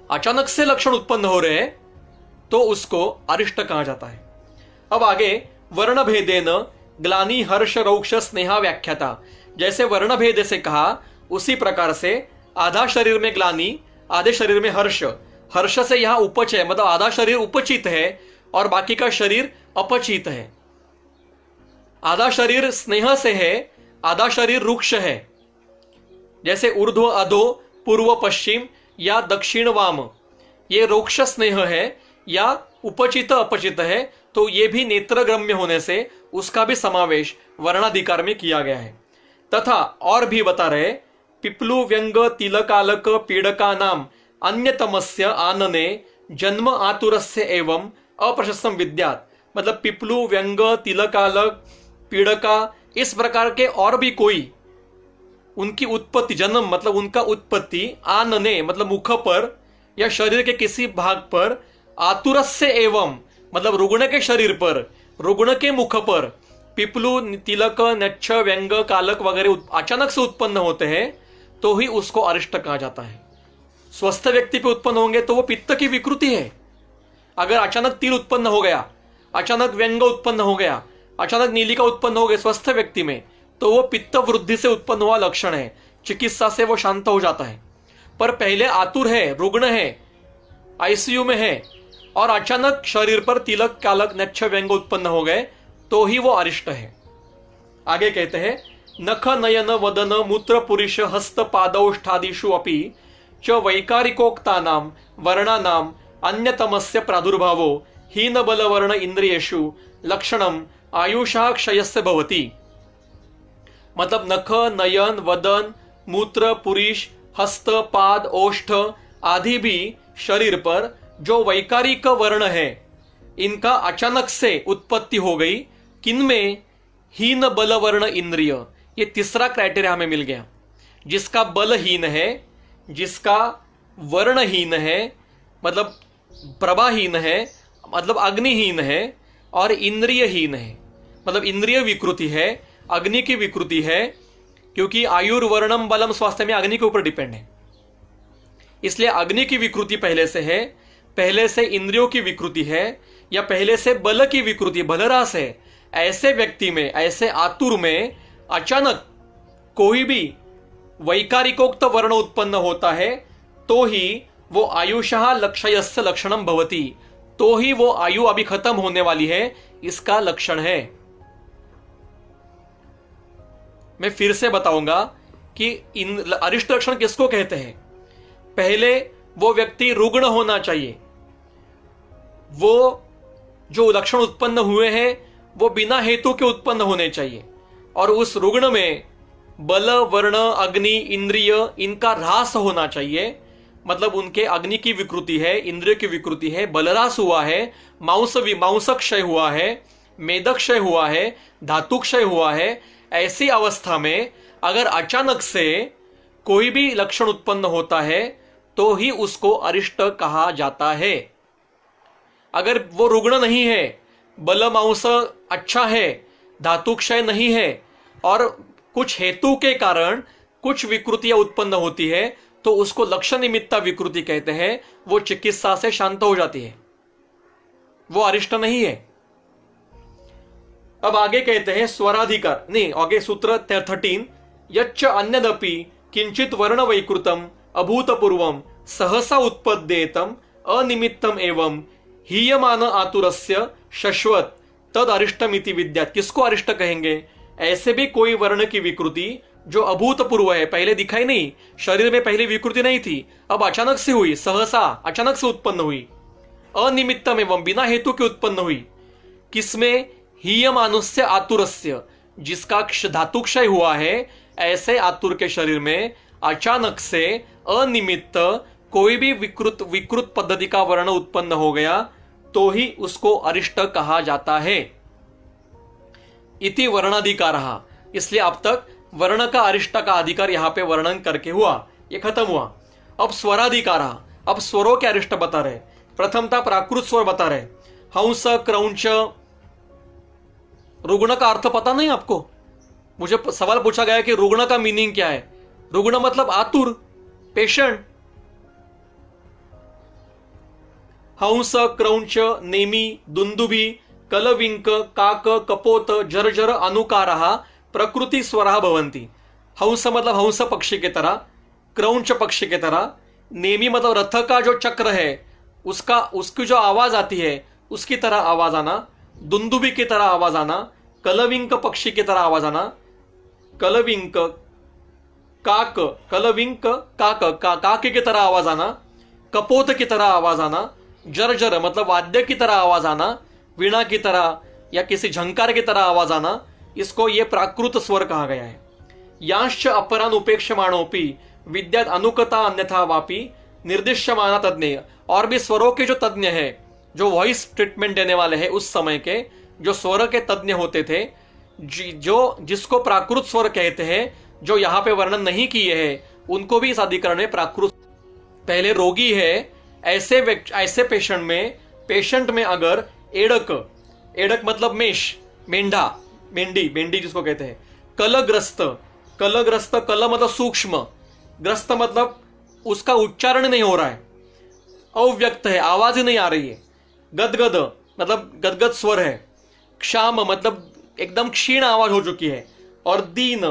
अचानक से लक्षण उत्पन्न हो रहे हैं तो उसको अरिष्ट कहा जाता है। अब आगे वर्ण भेदेन ग्लानि हर्ष रौक्ष स्नेहा व्याख्याता। जैसे वर्ण भेद से कहा उसी प्रकार से आधा शरीर में ग्लानि, आधे शरीर में हर्ष। हर्ष से यहां उपच है, मतलब आधा शरीर उपचित है और बाकी का शरीर अपचित है। आधा शरीर स्नेह से है, आधा शरीर रुक्ष है। जैसे ऊर्ध्व अधो, पूर्व पश्चिम या दक्षिण वाम, ये रोक्ष स्नेह है या उपचित अपचित है, तो ये भी नेत्रग्रम्य होने से उसका भी समावेश वर्णाधिकार में किया गया है। तथा और भी बता रहे, पिप्लु व्यंग तिलकालक पीड़का नाम अन्यतमस्य आनने जन्म आतुरस्य एवं अप्रशस्तम विद्यात्। मतलब पिप्लु व्यंग तिलकालक पीड़का, इस प्रकार के और भी कोई उनकी उत्पत्ति, जन्म मतलब उनका उत्पत्ति, आनने मतलब मुख पर या शरीर के किसी भाग पर, आतुरस्य एवं मतलब रुग्ण के शरीर पर, रुग्ण के मुख पर पिपलू, तिलक, नच्छ, व्यंग, कालक वगैरह अचानक से उत्पन्न होते हैं तो ही उसको अरिष्ट कहा जाता है। स्वस्थ व्यक्ति पे उत्पन्न होंगे तो वो पित्त की विकृति है। अगर अचानक तिल उत्पन्न हो गया, अचानक व्यंग उत्पन्न हो गया, अचानक नीलिका उत्पन्न हो गई स्वस्थ व्यक्ति में, तो वो पित्त वृद्धि से उत्पन्न हुआ लक्षण है, चिकित्सा से वो शांत हो जाता है। पर पहले आतुर है, रुग्ण है, आईसीयू में है और अचानक शरीर पर तिलक, कालक, नच्छ, व्यंग उत्पन्न हो गए तो ही वो अरिष्ट है। आगे कहते हैं नख, नयन, वदन, मूत्र, पुरुष, हस्त, पादौष्ठादिषु अपि च वैकारिकोक्तानां वर्णानां अन्यतमस्य प्रादुर्भावो हीन बल वर्ण इंद्रियेषु लक्षणम आयुषा क्षयस्य भवति। मतलब नख, नयन, वदन, मूत्र, पुरुष, हस्त, पाद, ओष्ठ आदि भी शरीर पर जो वैकारिक वर्ण है इनका अचानक से उत्पत्ति हो गई। किनमें? हीन बल वर्ण इंद्रिय, ये तीसरा क्राइटेरिया हमें मिल गया। जिसका बलहीन है, जिसका वर्णहीन है मतलब प्रभाहीन है, मतलब अग्निहीन है, और इंद्रियहीन है मतलब इंद्रिय विकृति है, अग्नि की विकृति है, क्योंकि आयुर्वर्णम बलम स्वास्थ्य में अग्नि के ऊपर डिपेंड है। इसलिए अग्नि की विकृति पहले से है, पहले से इंद्रियों की विकृति है, या पहले से बल की विकृति, बलरास है। ऐसे व्यक्ति में, ऐसे आतुर में अचानक कोई भी वैकारिकोक्त वर्ण उत्पन्न होता है तो ही वो आयुषः लक्षयस्य लक्षणम भवति, तो ही वो आयु अभी खत्म होने वाली है इसका लक्षण है। मैं फिर से बताऊंगा कि इन अरिष्ट लक्षण किसको कहते हैं। पहले वो व्यक्ति रुग्ण होना चाहिए, वो जो लक्षण उत्पन्न हुए हैं वो बिना हेतु के उत्पन्न होने चाहिए, और उस रुग्ण में बल, वर्ण, अग्नि, इंद्रिय इनका ह्रास होना चाहिए। मतलब उनके अग्नि की विकृति है, इंद्रिय की विकृति है, बलरास हुआ है, मांस क्षय हुआ है, मेदक्षय हुआ है, धातुक्षय हुआ है। ऐसी अवस्था में अगर अचानक से कोई भी लक्षण उत्पन्न होता है तो ही उसको अरिष्ट कहा जाता है। अगर वो रुग्ण नहीं है, बल मांस अच्छा है, धातुक्षय नहीं है, और कुछ हेतु के कारण कुछ विकृतियां उत्पन्न होती है तो उसको लक्षण निमित्ता विकृति कहते हैं। वो चिकित्सा से शांत हो जाती है, वो अरिष्ट नहीं है। अब आगे कहते हैं स्वराधिकार, नहीं आगे सूत्र 13, यच्च अन्यदपि किंचित वर्ण वैकृतम अभूतपूर्वम सहसा उत्पद्येतम अनिमित्तम एवं हीयमान आतुरस्य शश्वत तद अरिष्टमिति विद्यात्। किसको अरिष्ट कहेंगे? ऐसे भी कोई वर्ण की विकृति जो अभूतपूर्व है, पहले दिखाई नहीं, शरीर में पहले विकृति नहीं थी, अब अचानक से हुई, सहसा अचानक से उत्पन्न हुई, अनिमित्तम एवं बिना हेतु के उत्पन्न हुई। किसमें? हीयमानुस्य आतुरस्य, जिसका धातुक्षय हुआ है, ऐसे आतुर के शरीर में अचानक से अनिमित्त कोई भी विकृत पद्धति का वर्ण उत्पन्न हो गया तो ही उसको अरिष्ट कहा जाता है। इति वर्णाधिकारः। इसलिए अब तक वर्ण का अरिष्ट का अधिकार यहां पे वर्णन करके हुआ, ये खत्म हुआ। अब स्वराधिकारः, अब स्वरों के अरिष्ट बता रहे। प्रथम था प्राकृत स्वर बता रहे, हंस, क्रौंच। रुग्ण का अर्थ पता नहीं आपको? मुझे सवाल पूछा गया कि रुग्ण का मीनिंग क्या है। रुग्ण मतलब आतुर, पेशेंट। हंस, क्रौंच, नेमी, दुंदुभी, कलविंक, काक, कपोत, जर्जर अनुकारः प्रकृति स्वरः भवन्ति। हंस मतलब हंस पक्षी की तरह, क्रौंच पक्षी की तरह, नेमी मतलब रथ का जो चक्र है उसकी जो आवाज आती है उसकी तरह आवाज आना, दुंदुभी की तरह आवाज आना, कलविंक पक्षी की तरह आवाज आना, कलविंक काक, कलविंक काक काक की तरह आवाज आना, कपोत की तरह आवाज आना, जर्जर मतलब वाद्य की तरह आवाज आना, वीणा की तरह या किसी झंकार की तरह आवाज आना, इसको ये प्राकृत स्वर कहा गया है। यांश्च अपरान उपेक्षमाणोपि विद्यात अनुकता अन्यथा वापि निर्दिश्यमाना तज्ञ। और भी स्वरों के जो तज्ञ है, जो वॉइस ट्रीटमेंट देने वाले हैं उस समय के, जो स्वर के तज्ञ होते थे, जो जिसको प्राकृत स्वर कहते हैं, जो यहाँ पे वर्णन नहीं किए हैं उनको भी इस अधिकरण में प्राकृत। पहले रोगी है, ऐसे पेशेंट में अगर एड़क मतलब मेष, मेंढा, मेंढी जिसको कहते हैं, कलग्रस्त कल मतलब सूक्ष्म, ग्रस्त मतलब उसका उच्चारण नहीं हो रहा है, अव्यक्त है, आवाज ही नहीं आ रही है, गदगद मतलब गदगद स्वर है, क्षाम मतलब एकदम क्षीण आवाज हो चुकी है, और दीन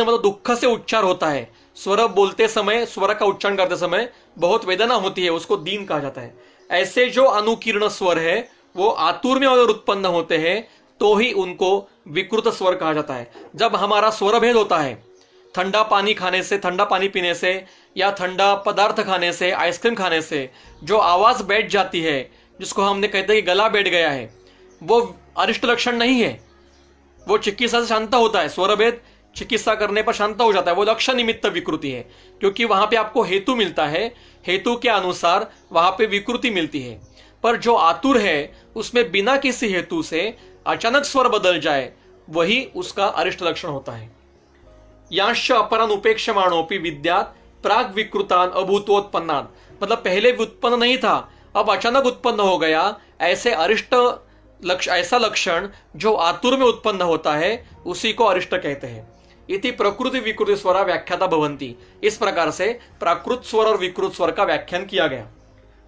मतलब दुख से उच्चार होता है, स्वर बोलते समय, स्वर का उच्चारण करते समय बहुत वेदना होती है, उसको दीन कहा जाता है। ऐसे जो अनुकीर्ण स्वर है वो आतुर में अगर उत्पन्न होते हैं तो ही उनको विकृत स्वर कहा जाता है। जब हमारा स्वर भेद होता है, ठंडा पानी खाने से, ठंडा पानी पीने से, या ठंडा पदार्थ खाने से, आइसक्रीम खाने से जो आवाज बैठ जाती है, जिसको हमने कहते हैं कि गला बैठ गया है, वो अरिष्ट लक्षण नहीं है, वो चिकित्सा से शांत होता है। स्वर भेद चिकित्सा करने पर शांत हो जाता है, वो लक्षण निमित्त विकृति है, क्योंकि वहां पे आपको हेतु मिलता है, हेतु के अनुसार वहां पे विकृति मिलती है। पर जो आतुर है उसमें बिना किसी हेतु से अचानक स्वर बदल जाए, वही उसका अरिष्ट लक्षण होता है। यांश अपरान उपेक्षमाणोपि विद्यात प्राग विकृतान अभूतोत्पन्नात, मतलब पहले उत्पन्न नहीं था, अब अचानक उत्पन्न हो गया, ऐसे अरिष्ट ऐसा लक्षण जो आतुर में उत्पन्न होता है उसी को अरिष्ट कहते हैं। इति प्रकृति विकृति स्वरा व्याख्याता भवन्ति, इस प्रकार से प्राकृत स्वर और विकृत स्वर का व्याख्यान किया गया।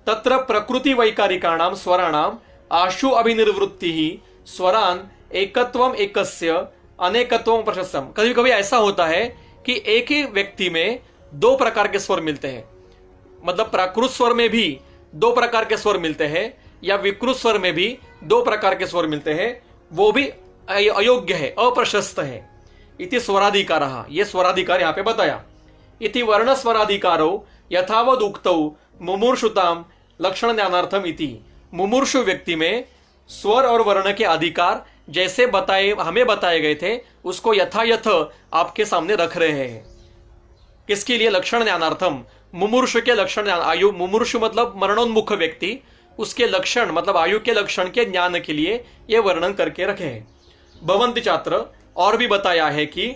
तत्र प्रकृति वैकारिकाणाम स्वराणाम आशु अभिनिर्वृत्ति ही स्वरान एकत्वम एकस्य अनेकत्वम प्रशस्तम। कभी कभी ऐसा होता है कि एक ही व्यक्ति में दो प्रकार के स्वर मिलते हैं, मतलब प्राकृत स्वर में भी दो प्रकार के स्वर मिलते हैं, या विकृत स्वर में भी दो प्रकार के स्वर मिलते हैं, वो भी अयोग्य है, अप्रशस्त है। इति स्वराधिकारः, ये स्वराधिकार यहाँ पे बताया। इति वर्ण स्वराधिकारो यथावद उक्तौ मुमूर्षुताम लक्षण ज्ञानार्थम इति, मुमूर्षु व्यक्ति में स्वर और वर्ण के अधिकार जैसे हमें बताए गए थे उसको यथायथ आपके सामने रख रहे हैं। किसके लिए? लक्षण ज्ञानार्थम, मुमूर्षु के लक्षण, आयु मुमूर्षु मतलब मरणोन्मुख व्यक्ति, उसके लक्षण मतलब आयु के लक्षण के ज्ञान के लिए यह वर्णन करके रखे हैं। भवन्ति छात्र, और भी बताया है कि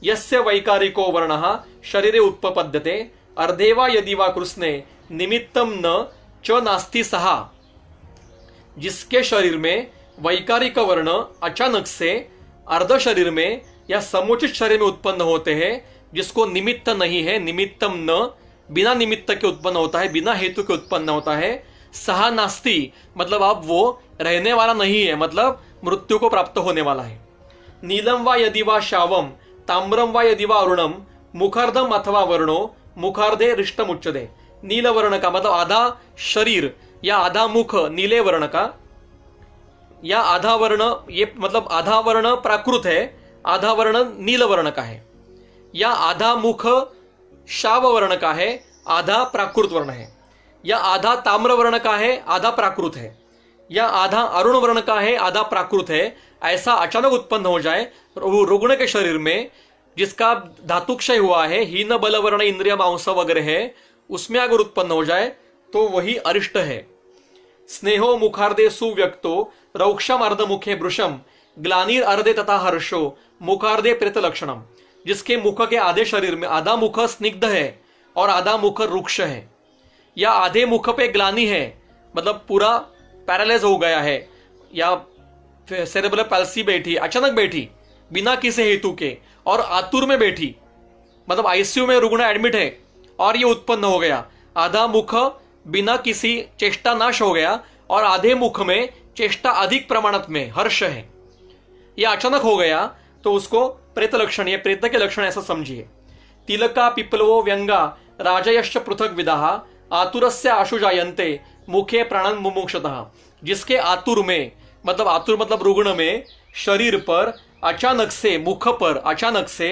यस्य वैकारिको वर्णः शरीरे उत्पपद्यते अर्धे वा यदि वा कृष्णे निमित्तम न च नास्ति सहा, जिसके शरीर में वैकारिक वर्ण अचानक से अर्ध शरीर में या समुचित शरीर में उत्पन्न होते हैं, जिसको निमित्त नहीं है, निमित्तम न, बिना निमित्त के उत्पन्न होता है, बिना हेतु के उत्पन्न होता है, सहा नास्ति मतलब अब वो रहने वाला नहीं है, मतलब मृत्यु को प्राप्त होने वाला है। नीलम वा यदि वा श्यावम ताम्रम वा यदि वा अरुणम मुखार्धम अथवा वर्णो मुखार्धे रिष्टम उच्चते। नील वर्ण का मतलब आधा शरीर या आधा मुख नीले वर्ण का, या आधा वर्ण, ये मतलब आधा वर्ण प्राकृत है, आधा वर्ण नील वर्ण का है, या आधा मुख श्याव वर्ण का है, आधा प्राकृत वर्ण है, या आधा ताम्र वर्ण का है, आधा प्राकृत है, या आधा अरुण वर्ण का है, आधा प्राकृत है, ऐसा अचानक उत्पन्न हो जाए रुग्ण के शरीर में, जिसका धातुक्षय हुआ है, हीन बल वर्ण इंद्रिय मांस वगैरह है, उसमें अगर उत्पन्न हो जाए तो वही अरिष्ट है। स्नेहो मुखार्दे सुव्यक्तो रौक्षम अर्धमुखे वृषम ग्लानिर अर्धे तथा हर्षो मुखार्दे प्रेत लक्षणम, जिसके मुख के आधे शरीर में आधा मुख स्निग्ध है और आधा मुख रुक्ष है, या आधे मुख पे ग्लानी है मतलब पूरा पैरालाइज हो गया है, या सेरेब्रल पैल्सी बैठी, अचानक बैठी बिना किसी हेतु के, और आतुर में बैठी मतलब आईसीयू में रुग्ण एडमिट है और ये उत्पन्न हो गया, आधा मुख बिना किसी चेष्टा नाश हो गया और आधे मुख में चेष्टा अधिक प्रमाणत में हर्ष है, यह अचानक हो गया, तो उसको प्रेत लक्षण, ये प्रेत के लक्षण ऐसा समझिए। तिलका पिप्लवो व्यंगा राजयश्च पृथक विदाह आतुरस्य आशु जायन्ते मुखे प्राणन मुमुक्षतः, जिसके आतुर में मतलब रुग्ण में शरीर पर अचानक से, मुख पर अचानक से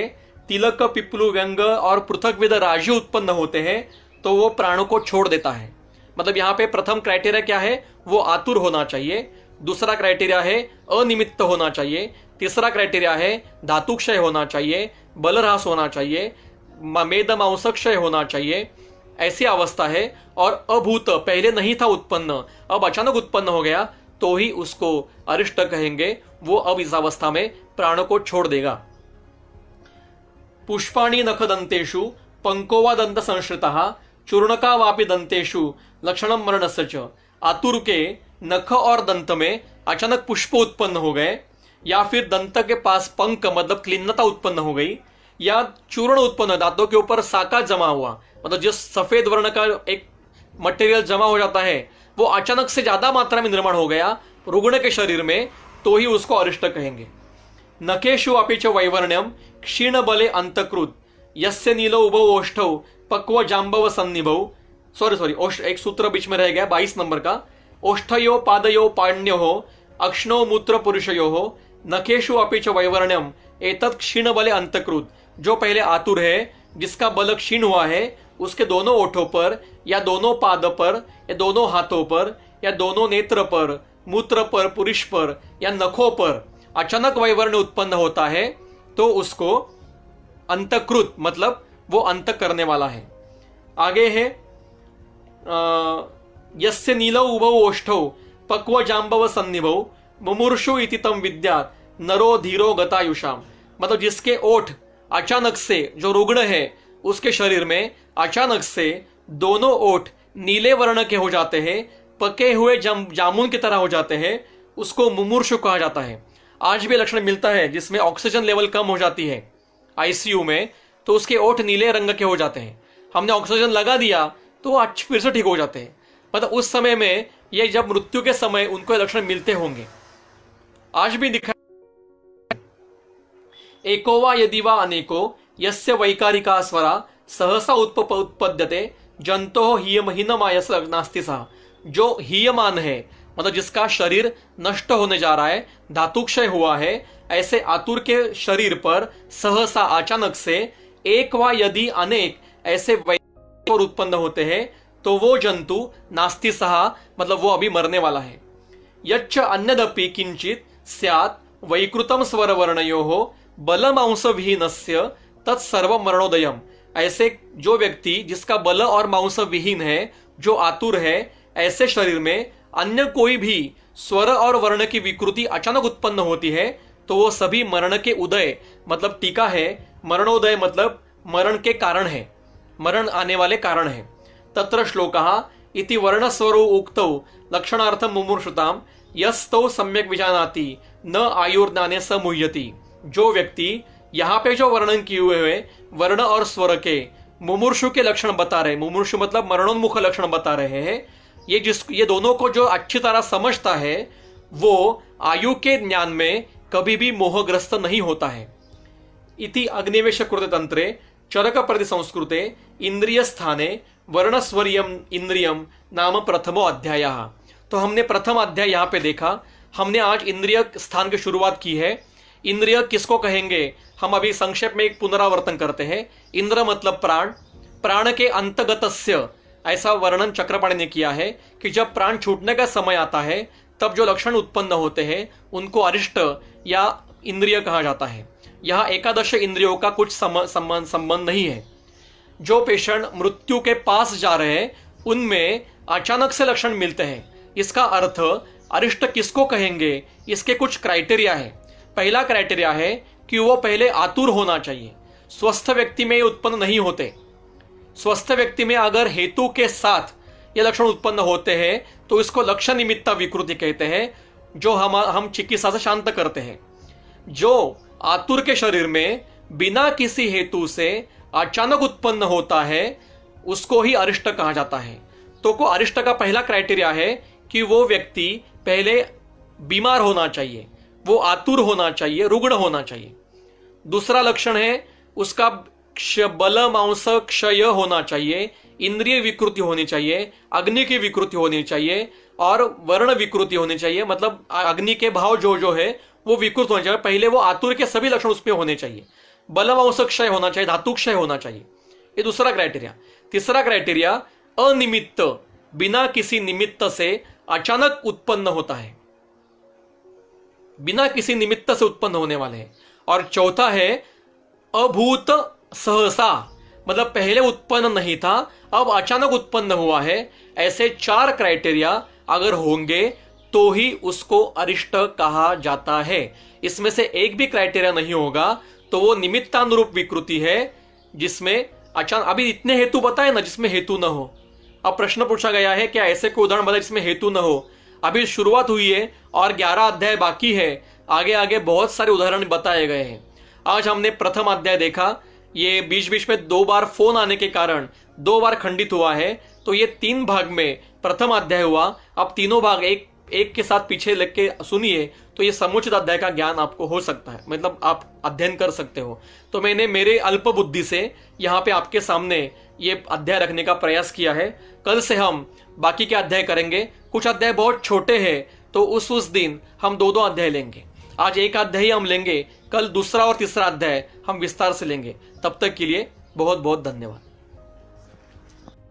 तिलक पिप्लु व्यंग और पृथक विद राजु उत्पन्न होते हैं, तो वो प्राणों को छोड़ देता है। मतलब यहाँ पे प्रथम क्राइटेरिया क्या है? वो आतुर होना चाहिए, दूसरा क्राइटेरिया है अनिमित्त होना चाहिए, तीसरा क्राइटेरिया है धातुक्षय होना चाहिए, बलरहास होना चाहिए, मेद मांसक्षय होना चाहिए, ऐसी अवस्था है। और अभूत पहले नहीं था उत्पन्न, अब अचानक उत्पन्न हो गया, तो ही उसको अरिष्ट कहेंगे, वो अब इस अवस्था में प्राणों को छोड़ देगा। पुष्पाणि नखदंतेषु पंकोवा दंत संश्रितः चूर्णका वापि दंतेषु लक्षणम मरणस्य च। आतुर के नख और दंत में अचानक पुष्प उत्पन्न हो गए, या फिर दंत के पास पंक मतलब क्लीनता उत्पन्न हो गई, या चूर्ण उत्पन्न, दांतों के ऊपर साका जमा हुआ, मतलब जिस सफेद वर्ण का एक मटेरियल जमा हो जाता है वो अचानक से ज्यादा मात्रा में निर्माण हो गया रुग्ण के शरीर में, तो ही उसको अरिष्ट कहेंगे। नखेषु अपि च वैवर्ण्यम क्षीण बले अंतकृत यस्य नीलो उभौ ओष्ठौ पक्व जाम्बव सन्निभौ। सॉरी एक सूत्र बीच में रह गया, 22 नंबर का। ओष्ठयो पादयो पाण्यो अक्ष्णो मूत्र पुरुषयो नखेषु अपि च वैवर्ण्यम एतत् क्षीण बले अंतकृत। जो पहले आतुर है, जिसका बल क्षीण हुआ है, उसके दोनों ओठों पर या दोनों पाद पर या दोनों हाथों पर या दोनों नेत्र पर, मूत्र पर, पुरुष पर या नखों पर अचानक वैवर्ण्य उत्पन्न होता है, तो उसको अंतकृत मतलब वो अंत करने वाला है। आगे है यस्य नीलौ उभौ ओष्ठौ पक्व जाम्बव सन्निभौ मुमुर्षु इति तम विद्यात् नरो धीरो गतायुषाम। मतलब जिसके ओठ अचानक से, जो रुग्ण है उसके शरीर में अचानक से दोनों ओठ नीले वर्ण के हो जाते हैं, पके हुए जामुन की तरह हो जाते हैं, उसको मुमुर्षु कहा जाता है। आज भी लक्षण मिलता है जिसमें ऑक्सीजन लेवल कम हो जाती है आईसीयू में, तो उसके ओठ नीले रंग के हो जाते हैं। हमने ऑक्सीजन लगा दिया तो आज फिर से ठीक हो जाते हैं। मतलब उस समय में, ये जब मृत्यु के समय उनको लक्षण मिलते होंगे। आज भी दिखा एको वा यदि वा अनेको यस्य वैकारिका स्वरा सहसा उत्पद्यते जंतो हीयमायस नास्ति सः। जो हीयमान है मतलब जिसका शरीर नष्ट होने जा रहा है, धातुक्षय हुआ है, ऐसे आतुर के शरीर पर सहसा अचानक से एक वा यदि अनेक ऐसे वैकार उत्पन्न होते हैं, तो वो जंतु नास्ति सः मतलब वो अभी मरने वाला है। यच्च अन्यदपि किंचित स्यात् वैकृतम स्वरवर्णयोः बलमांस विहीनस्य तत्सर्व मरणोदयम। ऐसे जो व्यक्ति जिसका बल और मांस विहीन है, जो आतुर है, ऐसे शरीर में अन्य कोई भी स्वर और वर्ण की विकृति अचानक उत्पन्न होती है, तो वो सभी मरण के उदय मतलब टीका है, मरणोदय मतलब मरण के कारण है, मरण आने वाले कारण है। तत्र श्लोकः इति वर्णस्वरो उक्तौ लक्षणार्थम मुमुर्षुताम यस्तौ सम्यक विजानाति न आयुर्ज्ञाने स मुह्यति। जो व्यक्ति यहाँ पे जो वर्णन किए हुए वर्ण और स्वर के मुमुर्षु के लक्षण बता रहे, मुमुर्षु मतलब मरणोन्मुख लक्षण बता रहे हैं, ये दोनों को जो अच्छी तरह समझता है वो आयु के ज्ञान में कभी भी मोहग्रस्त नहीं होता है। इति अग्निवेश कृत तंत्रे चरक प्रति संस्कृते इंद्रिय स्थाने वर्णस्वरियम इंद्रियम नाम प्रथमो अध्यायः। तो हमने प्रथम अध्याय यहाँ पे देखा। हमने आज इंद्रिय स्थान की शुरुआत की है। इंद्रिय किसको कहेंगे, हम अभी संक्षेप में एक पुनरावर्तन करते हैं। इंद्र मतलब प्राण, प्राण के अंतगतस्य, ऐसा वर्णन चक्रपाणि ने किया है कि जब प्राण छूटने का समय आता है तब जो लक्षण उत्पन्न होते हैं उनको अरिष्ट या इंद्रिय कहा जाता है। यह एकादश इंद्रियों का कुछ संबंध नहीं है। जो पेशेंट मृत्यु के पास जा रहे हैं उनमें अचानक से लक्षण मिलते हैं, इसका अर्थ अरिष्ट किसको कहेंगे, इसके कुछ क्राइटेरिया है। पहला क्राइटेरिया है कि वो पहले आतुर होना चाहिए। स्वस्थ व्यक्ति में ये उत्पन्न नहीं होते। स्वस्थ व्यक्ति में अगर हेतु के साथ ये लक्षण उत्पन्न होते हैं तो इसको लक्षण निमित्त विकृति कहते हैं, जो हम चिकित्सा से शांत करते हैं। जो आतुर के शरीर में बिना किसी हेतु से अचानक उत्पन्न होता है उसको ही अरिष्ट कहा जाता है। तो को अरिष्ट का पहला क्राइटेरिया है कि वो व्यक्ति पहले बीमार होना चाहिए, वो आतुर होना चाहिए, रुग्ण होना चाहिए। दूसरा लक्षण है उसका बल मांस क्षय होना चाहिए, इंद्रिय विकृति होनी चाहिए, अग्नि की विकृति होनी चाहिए और वर्ण विकृति होनी चाहिए। मतलब अग्नि के भाव जो है वो विकृत होना चाहिए। पहले वो आतुर के सभी लक्षण उसमें होने चाहिए। बल मांस क्षय होना चाहिए, धातु क्षय होना चाहिए। ये दूसरा क्राइटेरिया। तीसरा क्राइटेरिया अनिमित्त, बिना किसी निमित्त से अचानक उत्पन्न होता है, बिना किसी निमित्त से उत्पन्न होने वाले हैं। और चौथा है अभूत सहसा, मतलब पहले उत्पन्न नहीं था अब अचानक उत्पन्न हुआ है। ऐसे 4 क्राइटेरिया अगर होंगे तो ही उसको अरिष्ट कहा जाता है। इसमें से एक भी क्राइटेरिया नहीं होगा तो वो निमित्तानुरूप विकृति है, जिसमें अचानक अभी इतने हेतु बताए ना जिसमें हेतु न हो। अब प्रश्न पूछा गया है क्या ऐसे कोई उदाहरण बताए जिसमें हेतु न हो। अभी शुरुआत हुई है और 11 अध्याय बाकी है, आगे आगे बहुत सारे उदाहरण बताए गए हैं। आज हमने प्रथम अध्याय देखा, ये बीच बीच में 2 बार फोन आने के कारण 2 बार खंडित हुआ है, तो ये 3 भाग में प्रथम अध्याय हुआ। अब तीनों भाग एक के साथ पीछे लेके सुनिए तो ये समुचित अध्याय का ज्ञान आपको हो सकता है, मतलब आप अध्ययन कर सकते हो। तो मैंने मेरे अल्प बुद्धि से यहाँ पे आपके सामने ये अध्याय रखने का प्रयास किया है। कल से हम बाकी के अध्याय करेंगे। कुछ अध्याय बहुत छोटे हैं तो उस दिन हम 2 अध्याय लेंगे। आज एक अध्याय ही हम लेंगे, कल दूसरा और तीसरा अध्याय हम विस्तार से लेंगे। तब तक के लिए बहुत बहुत धन्यवाद।